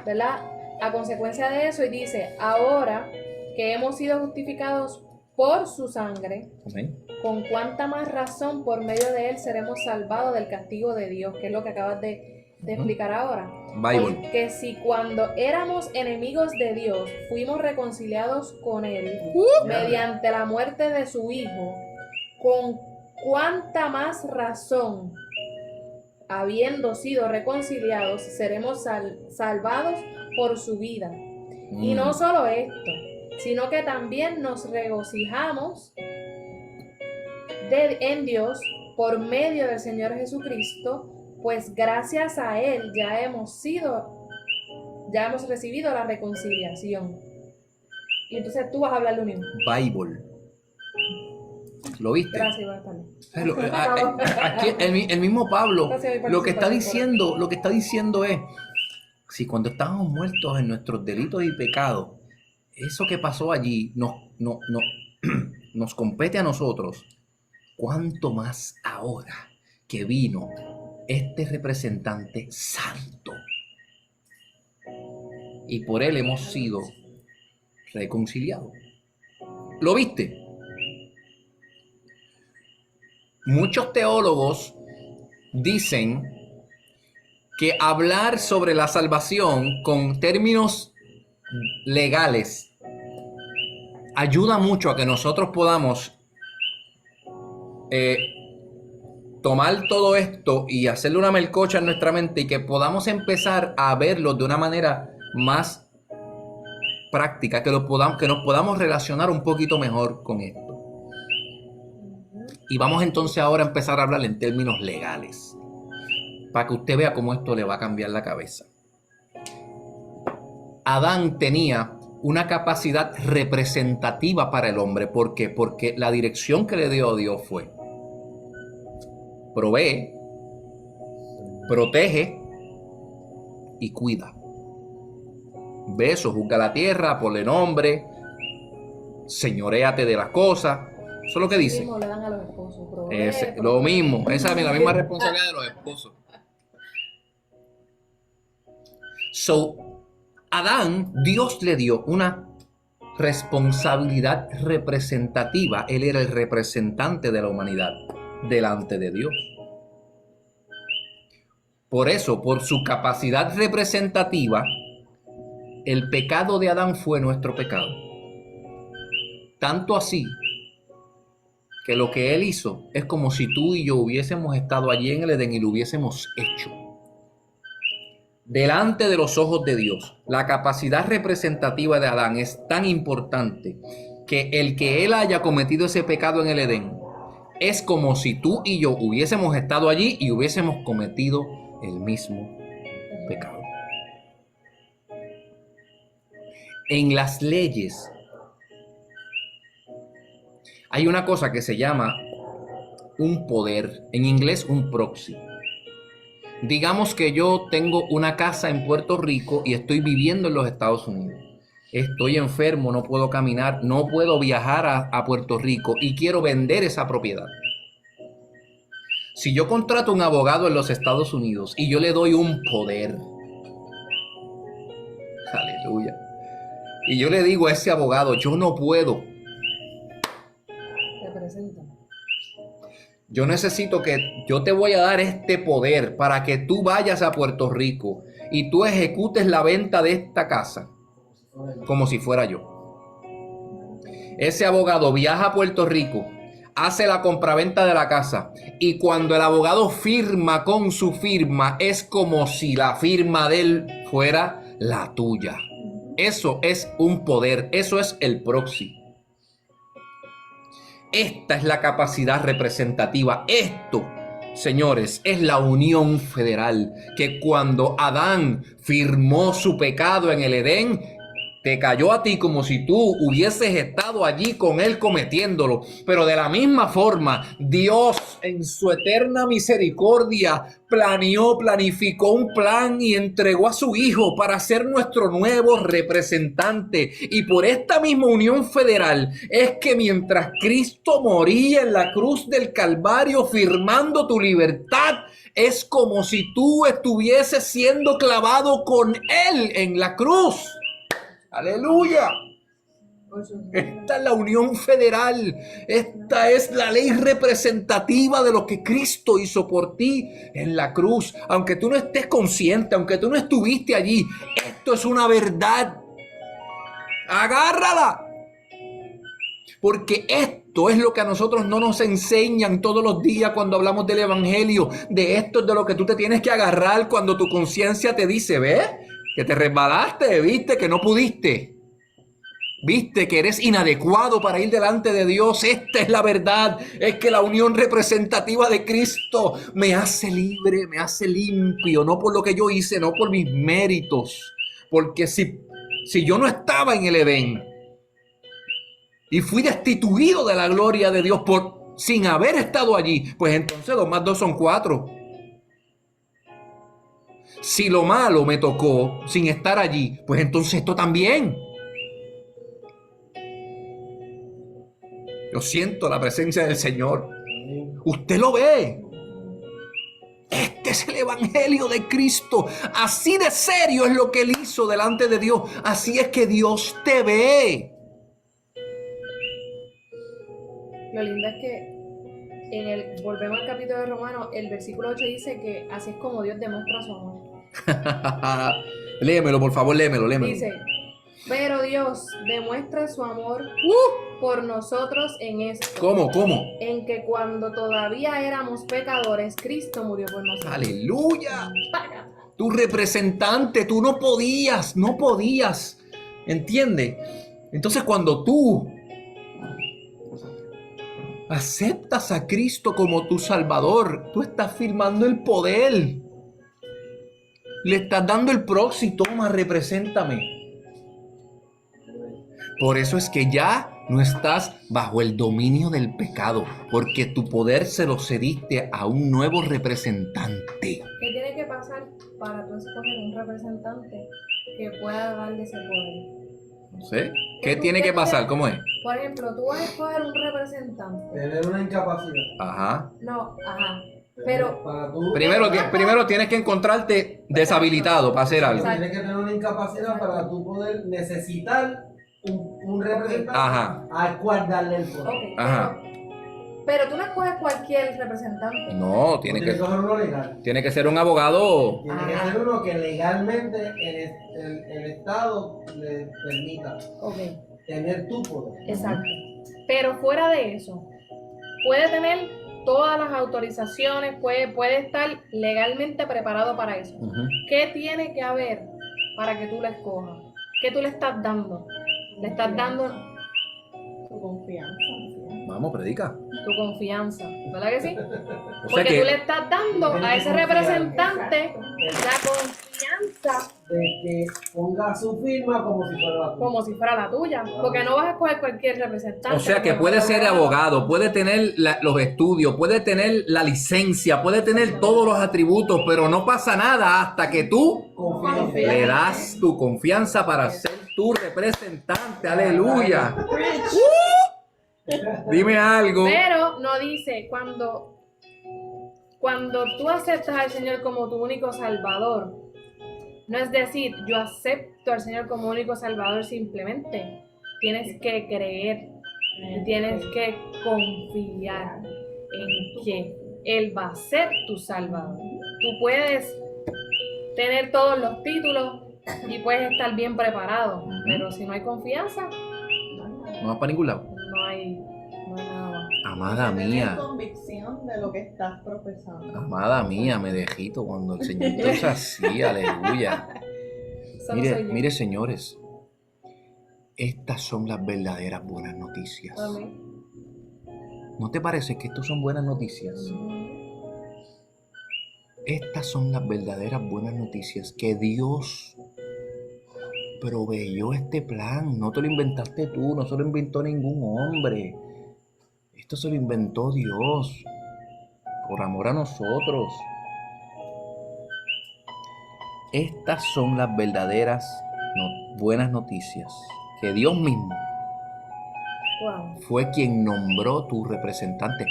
¿verdad? A consecuencia de eso, y dice, ahora que hemos sido justificados por su sangre, Amén. con cuánta más razón por medio de él seremos salvados del castigo de Dios, que es lo que acabas de explicar ahora. Bible. Porque si cuando éramos enemigos de Dios fuimos reconciliados con él mediante la muerte de su Hijo, con cuánta más razón, habiendo sido reconciliados, seremos salvados por su vida. Y no solo esto, sino que también nos regocijamos en Dios por medio del Señor Jesucristo, pues gracias a Él ya hemos recibido la reconciliación. Y entonces tú vas a hablar de unión. Bible. ¿Lo viste? Gracias, buenas tardes. Aquí el mismo Pablo Gracias, mi lo que está participación. diciendo es, si cuando estábamos muertos en nuestros delitos y pecados, eso que pasó allí nos compete a nosotros, cuánto más ahora que vino este representante santo y por él hemos sido reconciliados. ¿Lo viste? Muchos teólogos dicen que hablar sobre la salvación con términos legales ayuda mucho a que nosotros podamos tomar todo esto y hacerle una melcocha en nuestra mente y que podamos empezar a verlo de una manera más práctica, que nos podamos relacionar un poquito mejor con esto. Y vamos entonces ahora a empezar a hablar en términos legales, para que usted vea cómo esto le va a cambiar la cabeza. Adán tenía una capacidad representativa para el hombre. ¿Por qué? Porque la dirección que le dio Dios fue: provee, protege y cuida. Ve, sojuzga la tierra, ponle nombre, señoréate de las cosas. Eso es lo que dice. Mismo le dan a los esposos, Lo mismo, esa es la misma responsabilidad de los esposos. So, Adán, Dios le dio una responsabilidad representativa. Él era el representante de la humanidad delante de Dios. Por eso, por su capacidad representativa, el pecado de Adán fue nuestro pecado. Tanto así que lo que él hizo es como si tú y yo hubiésemos estado allí en el Edén y lo hubiésemos hecho. Delante de los ojos de Dios, la capacidad representativa de Adán es tan importante que el que él haya cometido ese pecado en el Edén es como si tú y yo hubiésemos estado allí y hubiésemos cometido el mismo pecado. En las leyes hay una cosa que se llama un poder, en inglés un proxy. Digamos que yo tengo una casa en Puerto Rico y estoy viviendo en los Estados Unidos. Estoy enfermo, no puedo caminar, no puedo viajar a Puerto Rico y quiero vender esa propiedad. Si yo contrato un abogado en los Estados Unidos y yo le doy un poder, aleluya, y yo le digo a ese abogado, yo no puedo, yo necesito que yo te voy a dar este poder para que tú vayas a Puerto Rico y tú ejecutes la venta de esta casa como si fuera yo. Ese abogado viaja a Puerto Rico, hace la compraventa de la casa y cuando el abogado firma con su firma es como si la firma de él fuera la tuya. Eso es un poder, eso es el proxy. Esta es la capacidad representativa. Esto, señores, es la unión federal, que cuando Adán firmó su pecado en el Edén, te cayó a ti como si tú hubieses estado allí con él cometiéndolo. Pero de la misma forma, Dios en su eterna misericordia planificó un plan y entregó a su Hijo para ser nuestro nuevo representante. Y por esta misma unión federal es que mientras Cristo moría en la cruz del Calvario firmando tu libertad, es como si tú estuvieses siendo clavado con Él en la cruz. ¡Aleluya! Esta es la unión federal. Esta es la ley representativa de lo que Cristo hizo por ti en la cruz. Aunque tú no estés consciente, aunque tú no estuviste allí, esto es una verdad. Agárrala. Porque esto es lo que a nosotros no nos enseñan todos los días cuando hablamos del evangelio. De esto es de lo que tú te tienes que agarrar cuando tu conciencia te dice, ¿ves? Que te resbalaste, viste que no pudiste. Viste que eres inadecuado para ir delante de Dios. Esta es la verdad. Es que la unión representativa de Cristo me hace libre, me hace limpio. No por lo que yo hice, no por mis méritos. Porque si yo no estaba en el Edén y fui destituido de la gloria de Dios sin haber estado allí, pues entonces 2 más 2 son 4. Si lo malo me tocó sin estar allí, pues entonces esto también. Yo siento la presencia del Señor. Usted lo ve. Este es el evangelio de Cristo. Así de serio es lo que Él hizo delante de Dios. Así es que Dios te ve. Lo lindo es que volvemos al capítulo de Romanos, el versículo 8 dice que así es como Dios demuestra su amor. Léemelo, por favor, léemelo. Dice, pero Dios demuestra su amor por nosotros en esto. ¿Cómo? En que cuando todavía éramos pecadores, Cristo murió por nosotros. ¡Aleluya! Paga. Tu representante, tú no podías. ¿Entiendes? Entonces cuando tú aceptas a Cristo como tu Salvador, tú estás firmando el poder. Le estás dando el proxy, toma, represéntame. Por eso es que ya no estás bajo el dominio del pecado, porque tu poder se lo cediste a un nuevo representante. ¿Qué tiene que pasar para tú escoger un representante que pueda darle ese poder? No sé. ¿Qué tiene que pasar? ¿Cómo es? Por ejemplo, tú vas a escoger un representante. Tener una incapacidad. Ajá. No, ajá. Pero Para tú, Primero tienes que encontrarte deshabilitado para hacer algo. tienes que tener una incapacidad para tú poder necesitar un representante Ajá. al cual darle el poder. ok, Ajá. pero tú no escoges cualquier representante. No, Tiene tiene que ser uno legal. que ser un abogado. Tiene que ser uno que legalmente el Estado le permita Ok, tener tu poder. exacto. Pero fuera de eso, puede tener todas las autorizaciones, puede estar legalmente preparado para eso. Ujú. ¿Qué tiene que haber para que tú lo escojas? ¿Qué tú le estás dando? Le estás dando Tu confianza. Vamos, predica. tu confianza, ¿verdad que sí? O sea Porque tú le que estás dando a ese representante la confianza De que ponga su firma como si fuera la tuya. como si fuera la tuya, porque no vas a escoger cualquier representante. O sea que puede ser abogado, puede tener los estudios, puede tener la licencia, puede tener todos los atributos, pero no pasa nada hasta que tú Confía. le das tu confianza para ser tu representante. Aleluya. Dime algo. Pero no dice cuando tú aceptas al Señor como tu único Salvador, no es decir, yo acepto al Señor como único Salvador simplemente. Tienes que creer, tienes que confiar en que Él va a ser tu Salvador. Tú puedes tener todos los títulos y puedes estar bien preparado, pero si no hay confianza, No vas para ningún lado. no hay nada más. Amada Tener mía, convicción de lo que estás profesando. amada mía, me dejito cuando el Señor te usa así, aleluya. Eso no soy yo. Mire, señores, estas son las verdaderas buenas noticias. Amén. ¿No te parece que estas son buenas noticias? Estas son las verdaderas buenas noticias, que Dios proveyó este plan. No te lo inventaste tú, no se lo inventó ningún hombre. Esto se lo inventó Dios por amor a nosotros. Estas son las verdaderas buenas noticias, que Dios mismo Wow. fue quien nombró tu representante.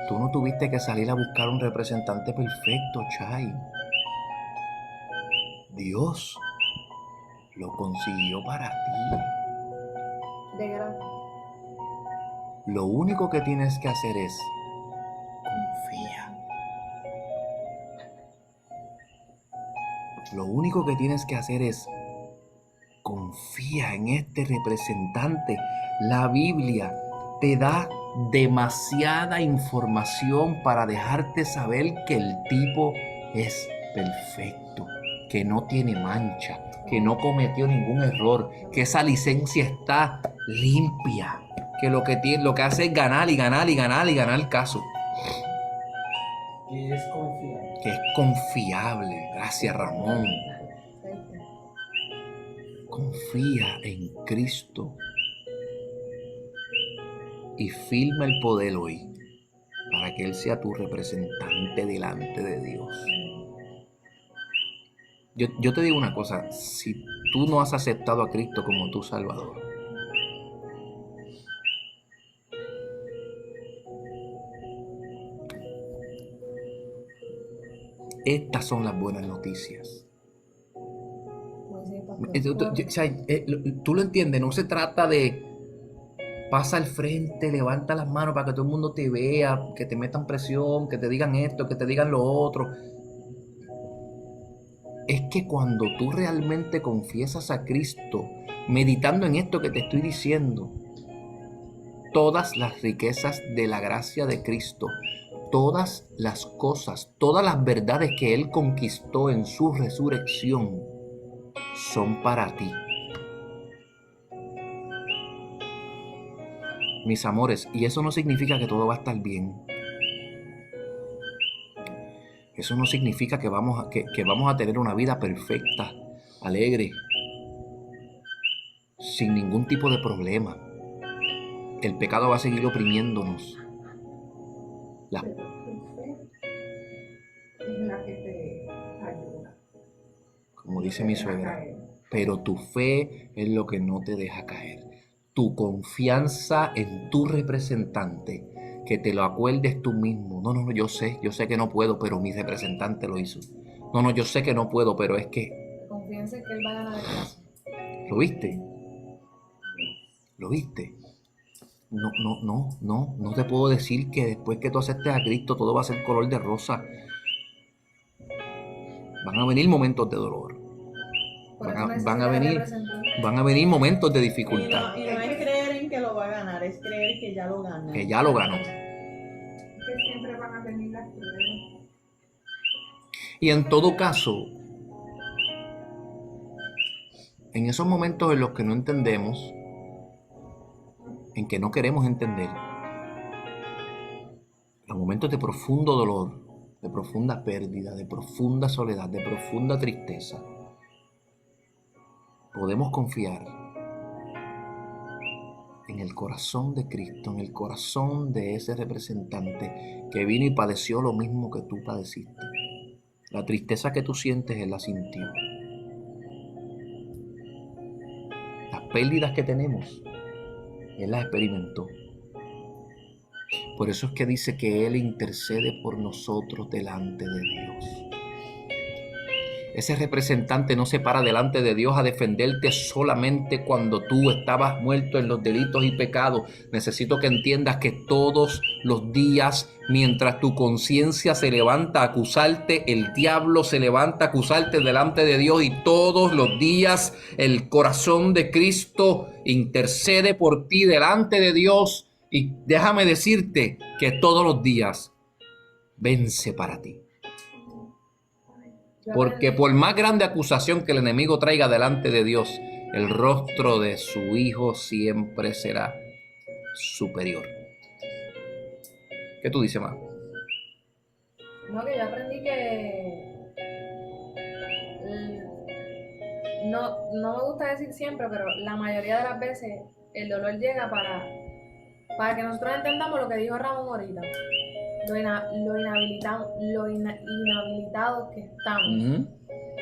Tú no tuviste que salir a buscar un representante perfecto, Chay. Dios lo consiguió para ti. De gracia. Lo único que tienes que hacer es confía. Lo único que tienes que hacer es confía en este representante. La Biblia te da demasiada información para dejarte saber que el tipo es perfecto, que no tiene mancha, que no cometió ningún error, que esa licencia está limpia, que lo que hace es ganar y ganar y ganar y ganar el caso, Que es confiar. que es confiable. Gracias, Ramón. Confía en Cristo y firma el poder hoy para que Él sea tu representante delante de Dios. Yo te digo una cosa, si tú no has aceptado a Cristo como tu Salvador, estas son las buenas noticias. Pues sí, pastor. Tú lo entiendes, no se trata de Pasa al frente, levanta las manos para que todo el mundo te vea, que te metan presión, que te digan esto, que te digan lo otro. Es que cuando tú realmente confiesas a Cristo, meditando en esto que te estoy diciendo, todas las riquezas de la gracia de Cristo, todas las cosas, todas las verdades que Él conquistó en su resurrección, son para ti. Mis amores, y eso no significa que todo va a estar bien. Eso no significa que vamos a tener una vida perfecta, alegre, sin ningún tipo de problema. El pecado va a seguir oprimiéndonos. Pero tu fe es la que te ayuda. Como dice mi suegra, pero tu fe es lo que no te deja caer. Tu confianza en tu representante, que te lo acuerdes tú mismo. No, yo sé que no puedo, pero mi representante lo hizo. No, yo sé que no puedo, pero es que... Confianza en que Él va a ganar el caso. ¿Lo viste? ¿Lo viste? No te puedo decir que después que tú aceptes a Cristo todo va a ser color de rosa. Van a venir momentos de dolor. Van a venir momentos de dificultad. Y no es creer en que lo va a ganar, es creer que ya lo ganó. Que ya lo ganó. Que siempre van a venir las pruebas. Y en todo caso, en esos momentos en los que no entendemos, en que no queremos entender, los momentos de profundo dolor, de profunda pérdida, de profunda soledad, de profunda tristeza, podemos confiar en el corazón de Cristo, en el corazón de ese representante que vino y padeció lo mismo que tú padeciste. La tristeza que tú sientes, Él la sintió. Las pérdidas que tenemos, Él las experimentó. Por eso es que dice que Él intercede por nosotros delante de Dios. Ese representante no se para delante de Dios a defenderte solamente cuando tú estabas muerto en los delitos y pecados. Necesito que entiendas que todos los días, mientras tu conciencia se levanta a acusarte, el diablo se levanta a acusarte delante de Dios, y todos los días el corazón de Cristo intercede por ti delante de Dios. Y déjame decirte que todos los días vence para ti. Porque por más grande acusación que el enemigo traiga delante de Dios, el rostro de su Hijo siempre será superior. ¿Qué tú dices, Ma? No, que yo aprendí que no me gusta decir siempre, pero la mayoría de las veces el dolor llega para que nosotros entendamos lo que dijo Ramón ahorita, lo inhabilitados que estamos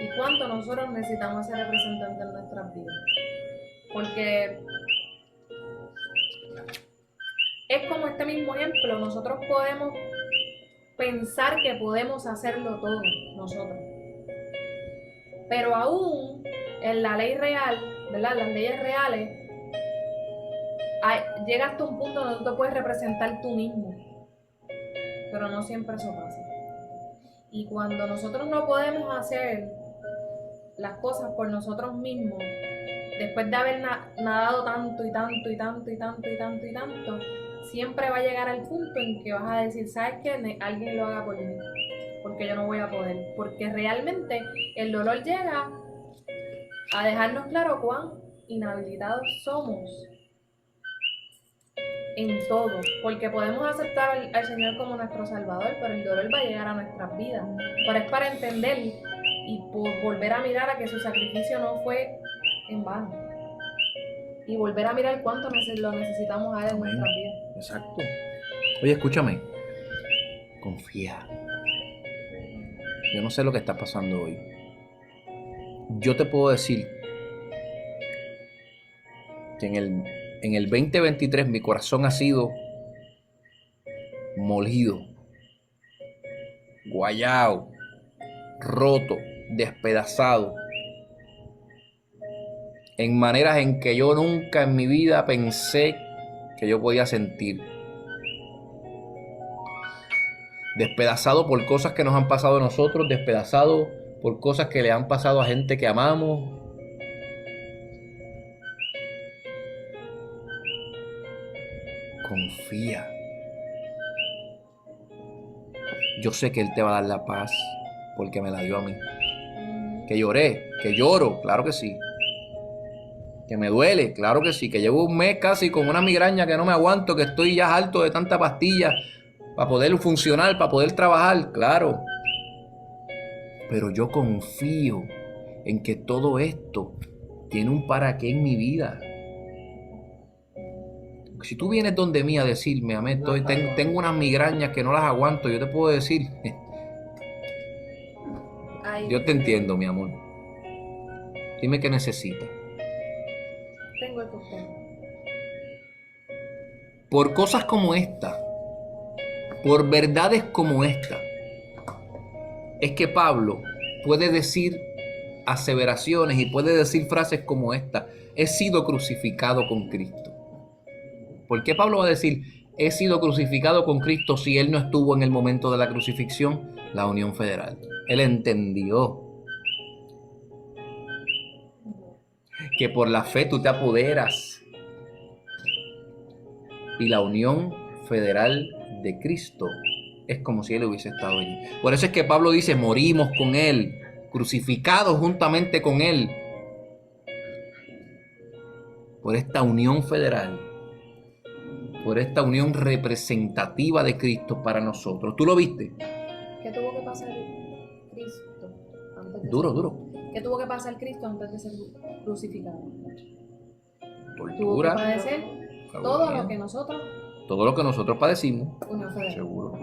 y cuánto nosotros necesitamos ese representante en nuestras vidas. Porque es como este mismo ejemplo, nosotros podemos pensar que podemos hacerlo todo nosotros, pero aún en la ley real, ¿verdad? Las leyes reales, llega hasta un punto donde tú te puedes representar tú mismo, pero no siempre eso pasa. Y cuando nosotros no podemos hacer las cosas por nosotros mismos, después de haber nadado tanto y tanto, siempre va a llegar al punto en que vas a decir, ¿sabes qué? Alguien lo haga por mí, porque yo no voy a poder. Porque realmente el dolor llega a dejarnos claro cuán inhabilitados somos en todo, porque podemos aceptar al Señor como nuestro Salvador, pero el dolor va a llegar a nuestras vidas. Pero es para entender y volver a mirar a que su sacrificio no fue en vano, y volver a mirar cuánto lo necesitamos a Él en nuestras vidas. Exacto. Oye, escúchame. Confía. Yo no sé lo que está pasando hoy. Yo te puedo decir que en el 2023 mi corazón ha sido molido, guayao, roto, despedazado, en maneras en que yo nunca en mi vida pensé que yo podía sentir. Despedazado por cosas que nos han pasado a nosotros, despedazado por cosas que le han pasado a gente que amamos. Confía. Yo sé que Él te va a dar la paz porque me la dio a mí. Que lloré, que lloro, claro que sí. Que me duele, claro que sí. Que llevo un mes casi con una migraña que no me aguanto, que estoy ya harto de tanta pastilla para poder funcionar, para poder trabajar, claro. Pero yo confío en que todo esto tiene un para qué en mi vida. Si tú vienes donde mí a decirme, amén, tengo unas migrañas que no las aguanto, yo te puedo decir, Ay, yo te entiendo, mi amor. Dime qué necesitas. tengo el costal. Por cosas como esta, por verdades como esta, es que Pablo puede decir aseveraciones y puede decir frases como esta: he sido crucificado con Cristo. ¿Por qué Pablo va a decir he sido crucificado con Cristo si él no estuvo en el momento de la crucifixión? La unión federal. Él entendió que por la fe tú te apoderas y la unión federal de Cristo es como si él hubiese estado allí. Por eso es que Pablo dice: morimos con él, crucificados juntamente con él, por esta unión federal, por esta unión representativa de Cristo para nosotros. ¿Tú lo viste? ¿Qué tuvo que pasar Cristo antes de Duro. ¿Qué tuvo que pasar Cristo antes de ser crucificado? Tuvo que Tortura. padecer todo lo que nosotros padecimos. unión federal. Seguro.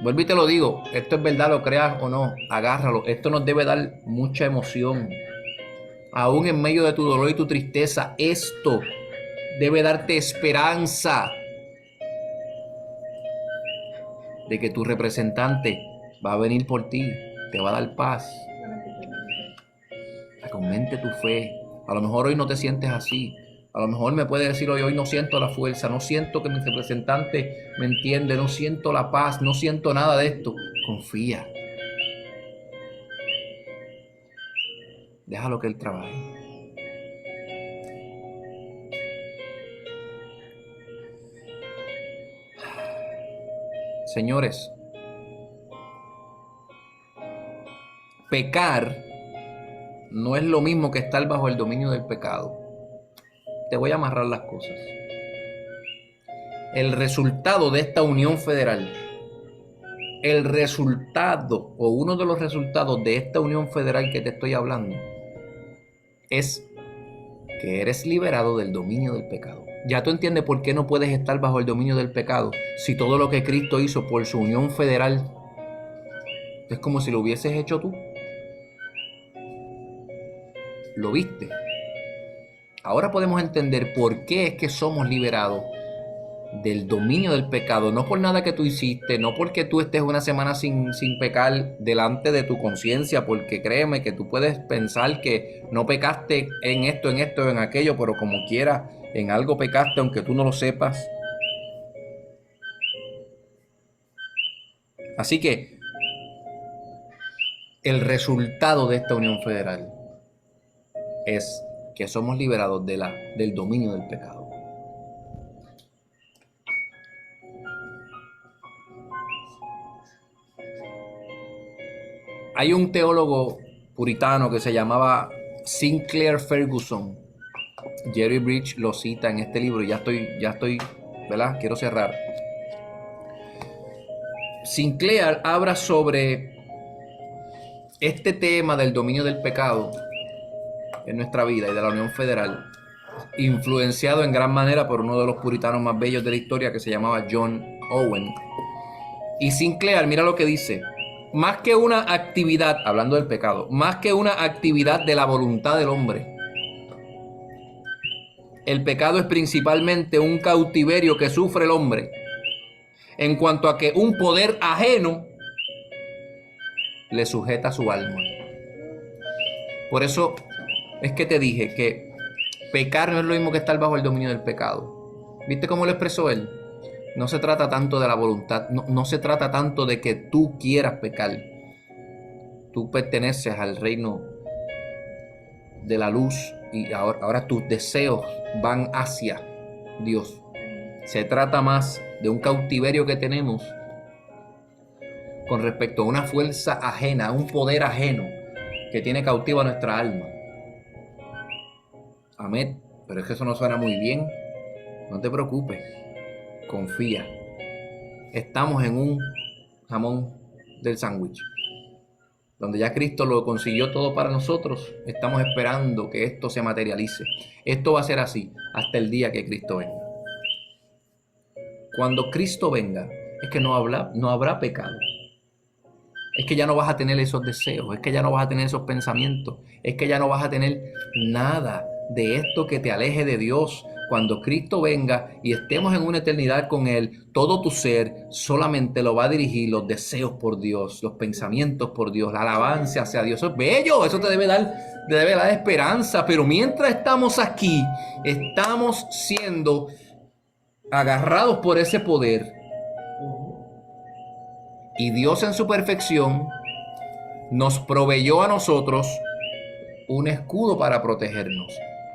Vuelvo y te lo digo, esto es verdad, lo creas o no, agárralo. Esto nos debe dar mucha emoción. Aún en medio de tu dolor y tu tristeza, esto debe darte esperanza de que tu representante va a venir por ti, te va a dar paz. Aumente tu fe. A lo mejor hoy no te sientes así. A lo mejor me puede decir hoy no siento la fuerza, no siento que mi representante me entiende, no siento la paz, no siento nada de esto. Confía. Déjalo que Él trabaje. Señores, pecar no es lo mismo que estar bajo el dominio del pecado. Te voy a amarrar las cosas. El resultado de esta unión federal, el resultado o uno de los resultados de esta unión federal que te estoy hablando es que eres liberado del dominio del pecado. Ya tú entiendes por qué no puedes estar bajo el dominio del pecado si todo lo que Cristo hizo por su unión federal es como si lo hubieses hecho tú. ¿Lo viste? Ahora podemos entender por qué es que somos liberados del dominio del pecado. No por nada que tú hiciste, no porque tú estés una semana sin pecar delante de tu conciencia, porque créeme que tú puedes pensar que no pecaste en esto, en aquello, pero como quiera, en algo pecaste aunque tú no lo sepas. Así que el resultado de esta unión federal es que somos liberados del dominio del pecado. Hay un teólogo puritano que se llamaba Sinclair Ferguson. Jerry Bridge lo cita en este libro. Ya estoy, ¿verdad? Quiero cerrar. Sinclair habla sobre este tema del dominio del pecado en nuestra vida y de la unión federal, influenciado en gran manera por uno de los puritanos más bellos de la historia que se llamaba John Owen. Y Sinclair, mira lo que dice: más que una actividad, hablando del pecado, más que una actividad de la voluntad del hombre, el pecado es principalmente un cautiverio que sufre el hombre, en cuanto a que un poder ajeno le sujeta su alma. Por eso es que te dije que Pecar no es lo mismo que estar bajo el dominio del pecado. ¿Viste cómo lo expresó él? No se trata tanto de la voluntad, no se trata tanto de que tú quieras pecar. Tú perteneces al reino de la luz y ahora tus deseos van hacia Dios. Se trata más de un cautiverio que tenemos con respecto a una fuerza ajena, a un poder ajeno que tiene cautiva nuestra alma. Amén. Pero es que eso no suena muy bien. No te preocupes. Confía. Estamos en un jamón del sándwich, donde ya Cristo lo consiguió todo para nosotros. Estamos esperando que esto se materialice. Esto va a ser así hasta el día que Cristo venga. Cuando Cristo venga, es que no habrá pecado. Es que ya no vas a tener esos deseos, es que ya no vas a tener esos pensamientos, es que ya no vas a tener nada de esto que te aleje de Dios. Cuando Cristo venga y estemos en una eternidad con Él, todo tu ser solamente lo va a dirigir los deseos por Dios, los pensamientos por Dios, la alabanza hacia Dios. Eso es bello, eso te debe dar esperanza. Pero mientras estamos aquí, estamos siendo agarrados por ese poder. Y Dios en su perfección nos proveyó a nosotros un escudo para protegernos.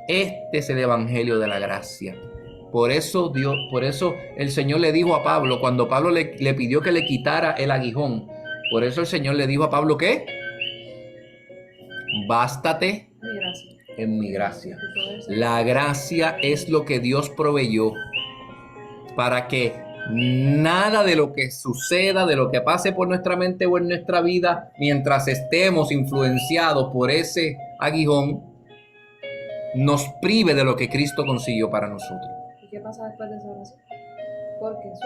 Este es el evangelio de la gracia. Por eso el Señor le dijo a Pablo, cuando Pablo le pidió que le quitara el aguijón, por eso el Señor le dijo a Pablo, ¿qué? Bástate en mi gracia. La gracia es lo que Dios proveyó para que nada de lo que suceda, de lo que pase por nuestra mente o en nuestra vida, mientras estemos influenciados por ese aguijón, nos prive de lo que Cristo consiguió para nosotros. ¿Y qué pasa después de esa oración? Porque eso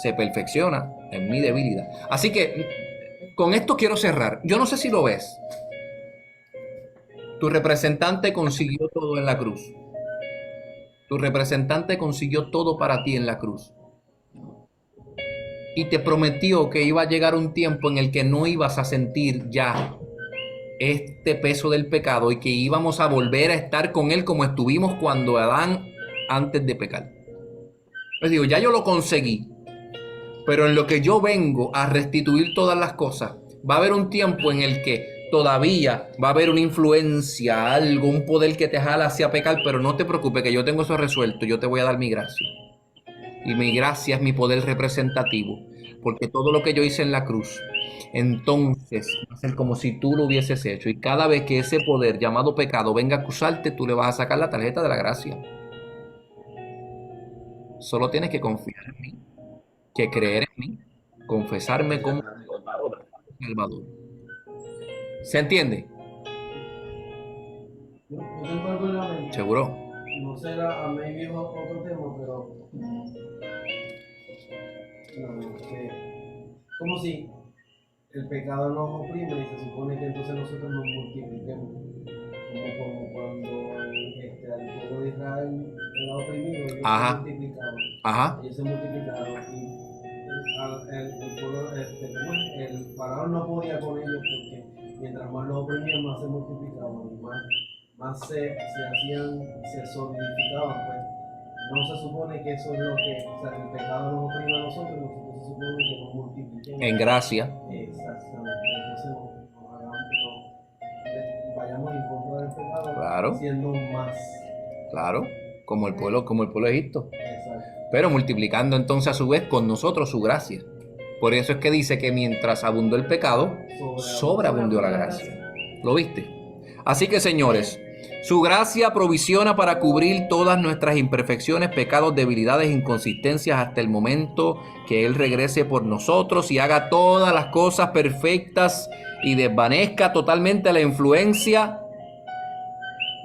se perfecciona en mi debilidad. Así que con esto quiero cerrar. Yo no sé si lo ves. Tu representante consiguió todo en la cruz. Tu representante consiguió todo para ti en la cruz. Y te prometió que iba a llegar un tiempo en el que no ibas a sentir ya este peso del pecado y que íbamos a volver a estar con Él como estuvimos cuando Adán antes de pecar. Les digo, ya yo lo conseguí, pero en lo que yo vengo a restituir todas las cosas, va a haber un tiempo en el que todavía va a haber una influencia, algo, un poder que te jala hacia pecar, pero no te preocupes que yo tengo eso resuelto, yo te voy a dar mi gracia. Y mi gracia es mi poder representativo, porque todo lo que yo hice en la cruz, entonces va a ser como si tú lo hubieses hecho. Y cada vez que ese poder llamado pecado venga a acusarte, tú le vas a sacar la tarjeta de la gracia. Solo tienes que confiar en mí, que creer en mí, confesarme como Salvador. ¿Se entiende? Yo tengo algo en la mente. ¿Seguro? No será a mí otro tema, pero como si el pecado nos oprime y se supone que entonces nosotros nos multipliquemos, como cuando al pueblo de Israel era oprimido, ellos se multiplicaban. Ellos se multiplicaron y el faraón no podía con ellos porque mientras más los oprimían, más se multiplicaban y más se solidificaban, pues. No se supone que eso es lo que, o sea, el pecado nos oprime a nosotros se supone que nos multipliquemos. En gracia. Exactamente. Entonces vayamos en contra del pecado, claro, siendo más. Claro, como el pueblo de Egipto. Exacto. Pero multiplicando entonces a su vez con nosotros su gracia. Por eso es que dice que mientras abundó el pecado, sobreabundó la gracia. ¿Lo viste? Así que, señores, su gracia provisiona para cubrir todas nuestras imperfecciones, pecados, debilidades, inconsistencias hasta el momento que Él regrese por nosotros y haga todas las cosas perfectas y desvanezca totalmente la influencia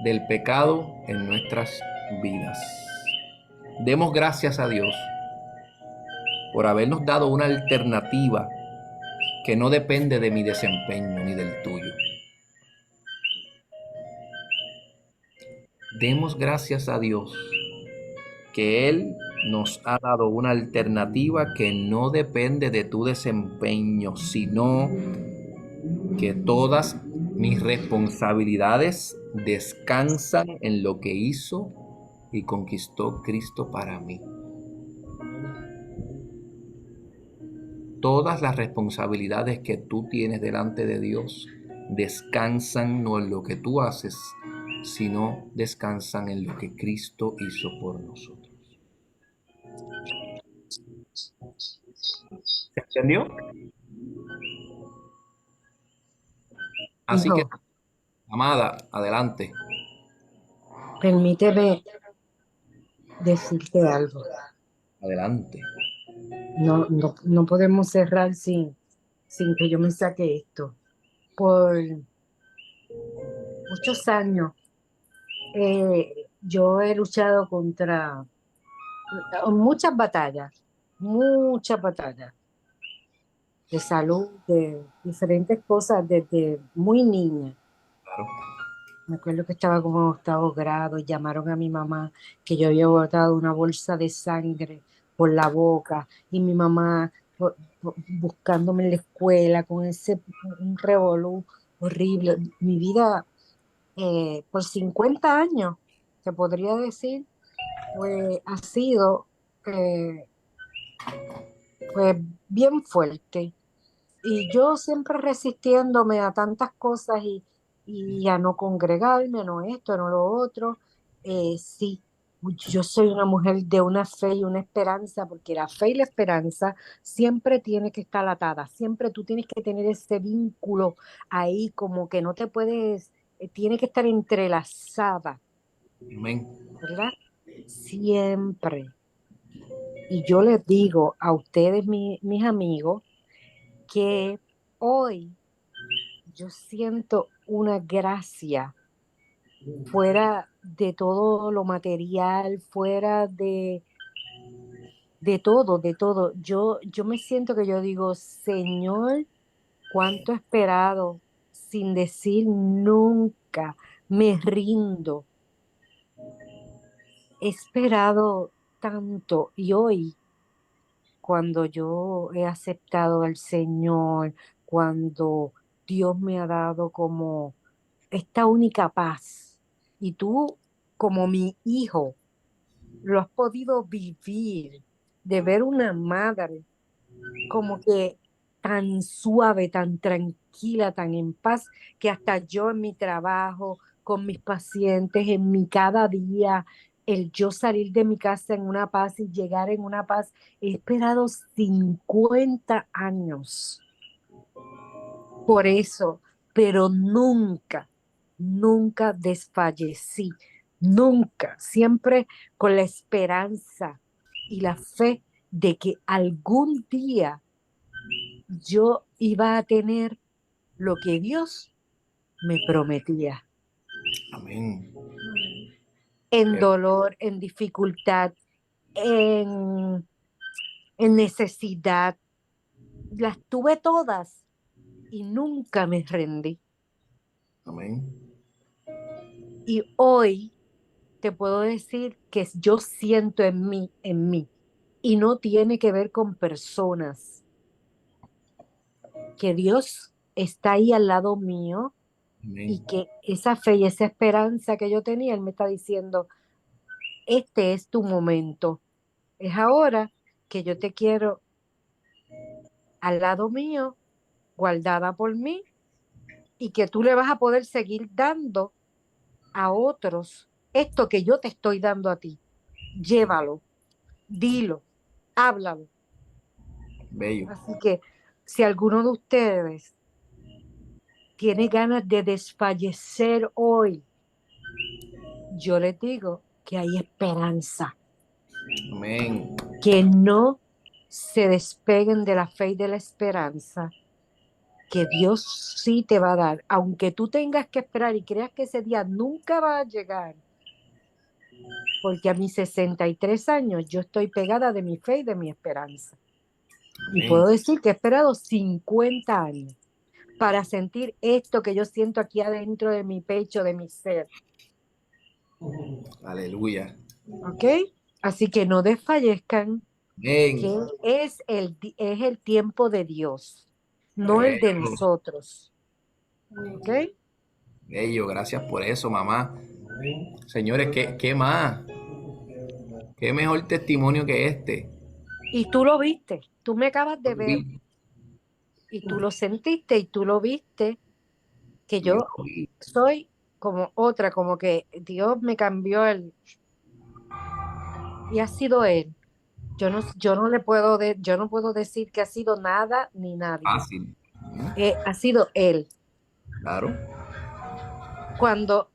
del pecado en nuestras vidas. Demos gracias a Dios por habernos dado una alternativa que no depende de mi desempeño ni del tuyo. Demos gracias a Dios que Él nos ha dado una alternativa que no depende de tu desempeño, sino que todas Mis responsabilidades descansan en lo que hizo y conquistó Cristo para mí. Todas las responsabilidades que tú tienes delante de Dios descansan no en lo que tú haces, sino descansan en lo que Cristo hizo por nosotros. ¿Se entendió? Así que, Hijo, amada, adelante. permíteme decirte algo. Adelante. No podemos cerrar sin que yo me saque esto. Por muchos años yo he luchado contra muchas batallas de salud, de diferentes cosas desde muy niña. Claro. Me acuerdo que estaba como en octavo grado y llamaron a mi mamá que yo había botado una bolsa de sangre por la boca y mi mamá buscándome en la escuela con un revolú horrible. Mi vida por 50 años, se podría decir, pues ha sido eh, pues bien fuerte. Y yo siempre resistiéndome a tantas cosas y a no congregarme, no esto, no lo otro. Sí, yo soy una mujer de una fe y una esperanza, porque la fe y la esperanza siempre tiene que estar atada, siempre tú tienes que tener ese vínculo ahí, como que no te puedes, tiene que estar entrelazada, Amén. ¿verdad? Siempre. Y yo les digo a ustedes, mis amigos, que hoy yo siento una gracia fuera de todo lo material, fuera de todo. Yo me siento que yo digo, Señor, cuánto he esperado, sin decir nunca, me rindo. He esperado tanto y hoy, cuando yo he aceptado al Señor, cuando Dios me ha dado como esta única paz. Y tú, como mi hijo, lo has podido vivir, de ver una madre como que tan suave, tan tranquila, tan en paz, que hasta yo en mi trabajo, con mis pacientes, en mi cada día, el yo salir de mi casa en una paz y llegar en una paz, he esperado 50 años por eso, pero nunca desfallecí, nunca, siempre con la esperanza y la fe de que algún día yo iba a tener lo que Dios me prometía, Amén. en dolor, en dificultad, en, en necesidad. Las tuve todas y nunca me rendí. Amén. Y hoy te puedo decir que yo siento en mí, y no tiene que ver con personas, que Dios está ahí al lado mío y Amén. que esa fe y esa esperanza que yo tenía, Él me está diciendo, este es tu momento, es ahora que yo te quiero al lado mío, guardada por mí, y que tú le vas a poder seguir dando a otros esto que yo te estoy dando a ti. Llévalo, dilo, háblalo. Bello. Así que si alguno de ustedes tiene ganas de desfallecer hoy, yo les digo que hay esperanza, Amén. que no se despeguen de la fe y de la esperanza, que Dios sí te va a dar, aunque tú tengas que esperar y creas que ese día nunca va a llegar, porque a mis 63 años yo estoy pegada de mi fe y de mi esperanza. Y Amén. puedo decir que he esperado 50 años para sentir esto que yo siento aquí adentro de mi pecho, de mi ser. Aleluya. ¿Ok? Así que no desfallezcan, que Amén. es el tiempo de Dios, no el de Bello. nosotros. ¿Ok? Bello, gracias por eso, mamá. Señores, ¿qué más? ¿Qué mejor testimonio que este? Y tú lo viste, tú me acabas de ver y tú lo sentiste y tú lo viste, que Yo yo soy como otra, como que Dios me cambió y ha sido Él. Yo no le puedo, yo no puedo decir que ha sido nada ni nadie. fácil. Ha sido Él. Claro. Cuando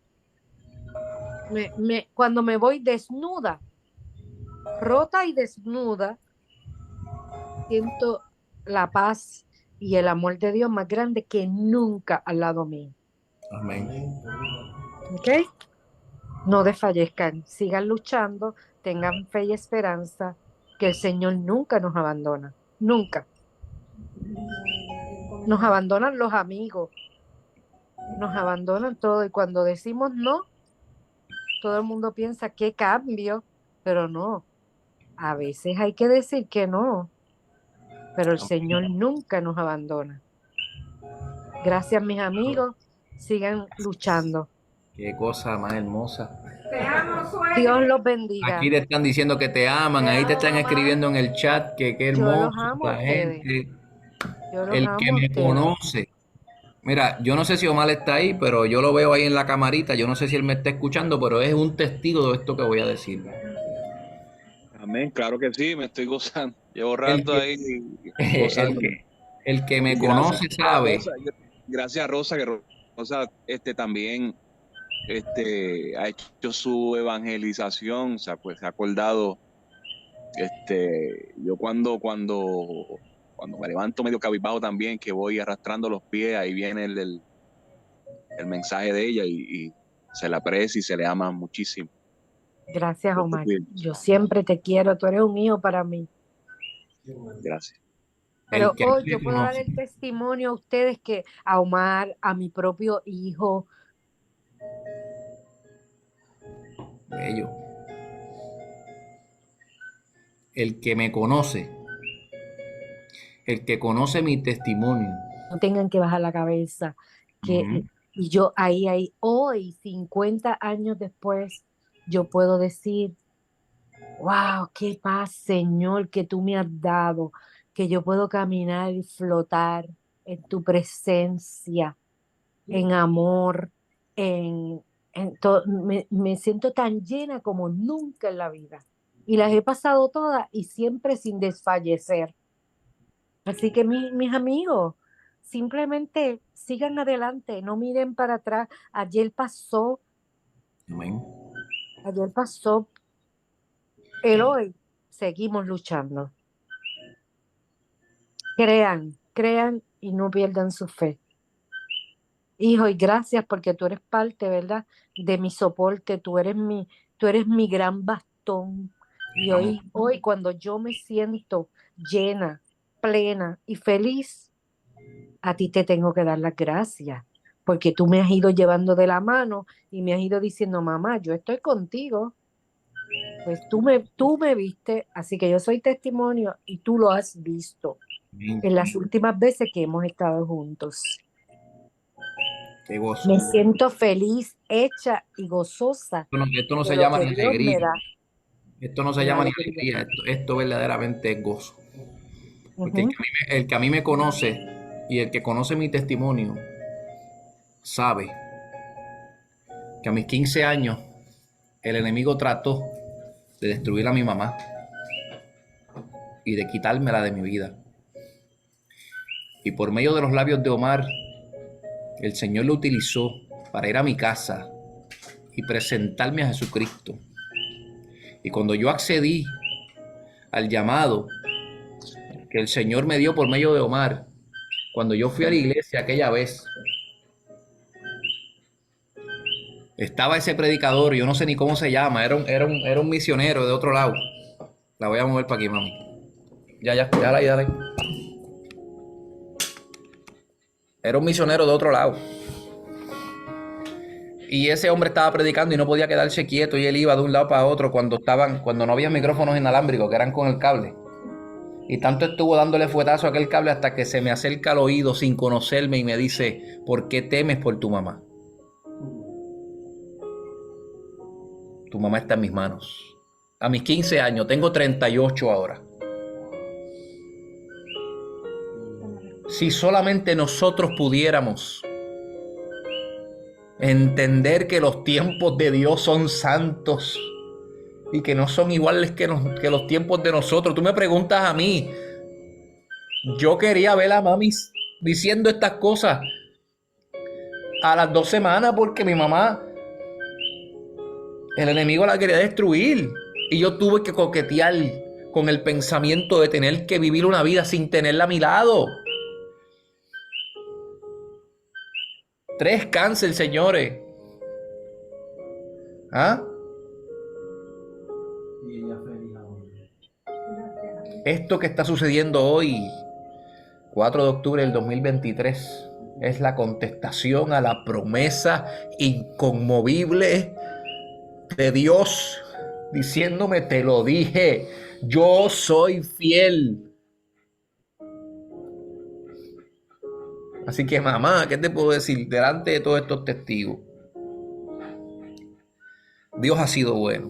cuando me voy desnuda, rota y desnuda, siento la paz y el amor de Dios más grande que nunca al lado mío. Amén. ¿Ok? No desfallezcan, sigan luchando, tengan fe y esperanza, que el Señor nunca nos abandona, nunca. Nos abandonan los amigos, nos abandonan todo y cuando decimos no, todo el mundo piensa qué cambio, pero no, a veces hay que decir que no, pero el Señor nunca nos abandona. Gracias, mis amigos, sigan luchando. Qué cosa más hermosa. Dios los bendiga. Aquí te están diciendo que te aman, ahí te están escribiendo en el chat que qué Yo hermoso los amo a la ustedes. gente. Yo los El amo que a me ustedes. conoce. Mira, yo no sé si Omar está ahí, pero yo lo veo ahí en la camarita. Yo no sé si él me está escuchando, pero es un testigo de esto que voy a decir. Amén, claro que sí, me estoy gozando. Llevo El rato que, ahí el gozando. el que me Y conoce sabe. Gracias a Rosa, que Rosa también ha hecho su evangelización, o sea, pues se ha acordado. Yo cuando me levanto medio cabizbajo también, que voy arrastrando los pies, ahí viene el mensaje de ella y se la aprecia y se le ama muchísimo. Gracias, Omar. Yo siempre te quiero, tú eres un hijo para mí. Gracias. Pero El que hoy me yo puedo dar conoce. el testimonio a ustedes que a Omar, a mi propio hijo, Bello. El que me conoce. El que conoce mi testimonio. no tengan que bajar la cabeza. Que, Ujú. y yo ahí, hoy, 50 años después, yo puedo decir, wow, qué paz, Señor, que tú me has dado, que yo puedo caminar y flotar en tu presencia, en amor, me siento tan llena como nunca en la vida. Y las he pasado todas y siempre sin desfallecer. Así que mis amigos, simplemente sigan adelante, no miren para atrás. Amén. Ayer pasó, el hoy seguimos luchando. Crean y no pierdan su fe. Hijo, y gracias porque tú eres parte, ¿verdad? De mi soporte, tú eres mi gran bastón. Y hoy cuando yo me siento llena, plena y feliz, a ti te tengo que dar las gracias, porque tú me has ido llevando de la mano y me has ido diciendo, mamá, yo estoy contigo. Pues tú me viste, así que yo soy testimonio y tú lo has visto Amén. en las últimas veces que hemos estado juntos. Qué gozo. Me siento feliz, hecha y gozosa Esto no de se lo llama que ni Dios me alegría. da. Esto no se Me llama ni alegra. alegría. Esto verdaderamente es gozo. Porque Ujú. el que a mí me conoce y el que conoce mi testimonio sabe que a mis 15 años el enemigo trató de destruir a mi mamá y de quitármela de mi vida. Y por medio de los labios de Omar, el Señor lo utilizó para ir a mi casa y presentarme a Jesucristo. Y cuando yo accedí al llamado que el Señor me dio por medio de Omar, cuando yo fui a la iglesia aquella vez, estaba ese predicador, yo no sé ni cómo se llama, era un misionero de otro lado. La voy a mover para aquí, mami. Ya, dale. Era un misionero de otro lado. Y ese hombre estaba predicando y no podía quedarse quieto y él iba de un lado para otro cuando no había micrófonos inalámbricos, que eran con el cable. Y tanto estuvo dándole fuetazo a aquel cable hasta que se me acerca al oído sin conocerme y me dice, ¿por qué temes por tu mamá? Tu mamá está en mis manos. A mis 15 años, tengo 38 ahora. Si solamente nosotros pudiéramos entender que los tiempos de Dios son santos y que no son iguales que los tiempos de nosotros. Tú me preguntas a mí, yo quería ver a mami diciendo estas cosas a las 2 semanas porque mi mamá, el enemigo la quería destruir y yo tuve que coquetear con el pensamiento de tener que vivir una vida sin tenerla a mi lado. 3 cáncer, señores. ¿Ah? Y ella feliz ahora. Esto que está sucediendo hoy, 4 de octubre del 2023, es la contestación a la promesa inconmovible de Dios, diciéndome, te lo dije, yo soy fiel. Así que mamá, ¿qué te puedo decir delante de todos estos testigos? Dios ha sido bueno,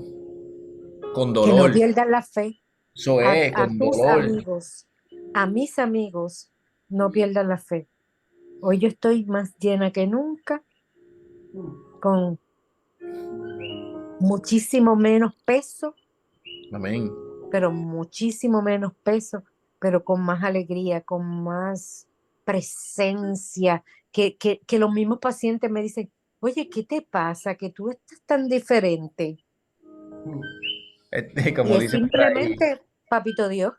con Que no dolor. pierdan la fe. Eso es, A con tus dolor. amigos, a mis amigos, no pierdan la fe. Hoy yo estoy más llena que nunca, con muchísimo menos peso, Amén. pero muchísimo menos peso, pero con más alegría, con más presencia, que los mismos pacientes me dicen, oye, ¿qué te pasa? Que tú estás tan diferente. Como Y es dice por ahí. simplemente, papito Dios,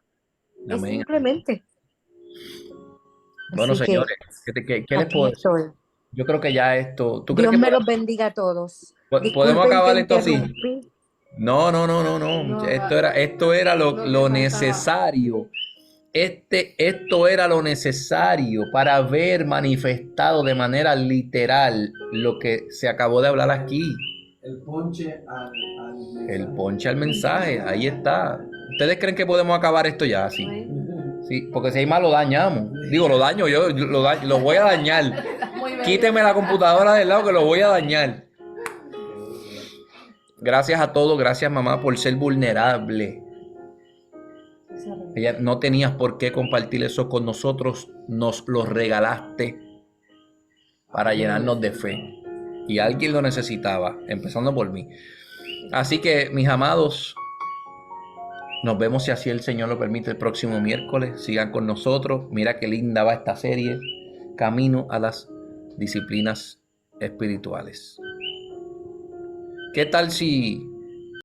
es Amén. simplemente. Bueno, Así que señores, ¿qué les aquí puedo decir? estoy. Yo creo que ya esto. ¿Tú crees Dios que me los bendiga a todos. podemos Disculpen que acabar esto así? interrumpí. No. No, Esto era lo lo que faltaba. necesario. Esto era lo necesario para ver manifestado de manera literal lo que se acabó de hablar aquí. El ponche al mensaje. El ponche al mensaje, ahí está. ¿Ustedes creen que podemos acabar esto ya así? Sí, porque si hay más lo dañamos. Digo, lo daño yo, lo voy a dañar. Muy bien. Quíteme la computadora del lado que lo voy a dañar. Gracias a todos, gracias mamá por ser vulnerable. Ella no tenías por qué compartir eso con nosotros, nos lo regalaste para llenarnos de fe. Y alguien lo necesitaba, empezando por mí. Así que, mis amados, nos vemos si así el Señor lo permite el próximo miércoles. Sigan con nosotros. Mira qué linda va esta serie, Camino a las Disciplinas Espirituales. ¿Qué tal si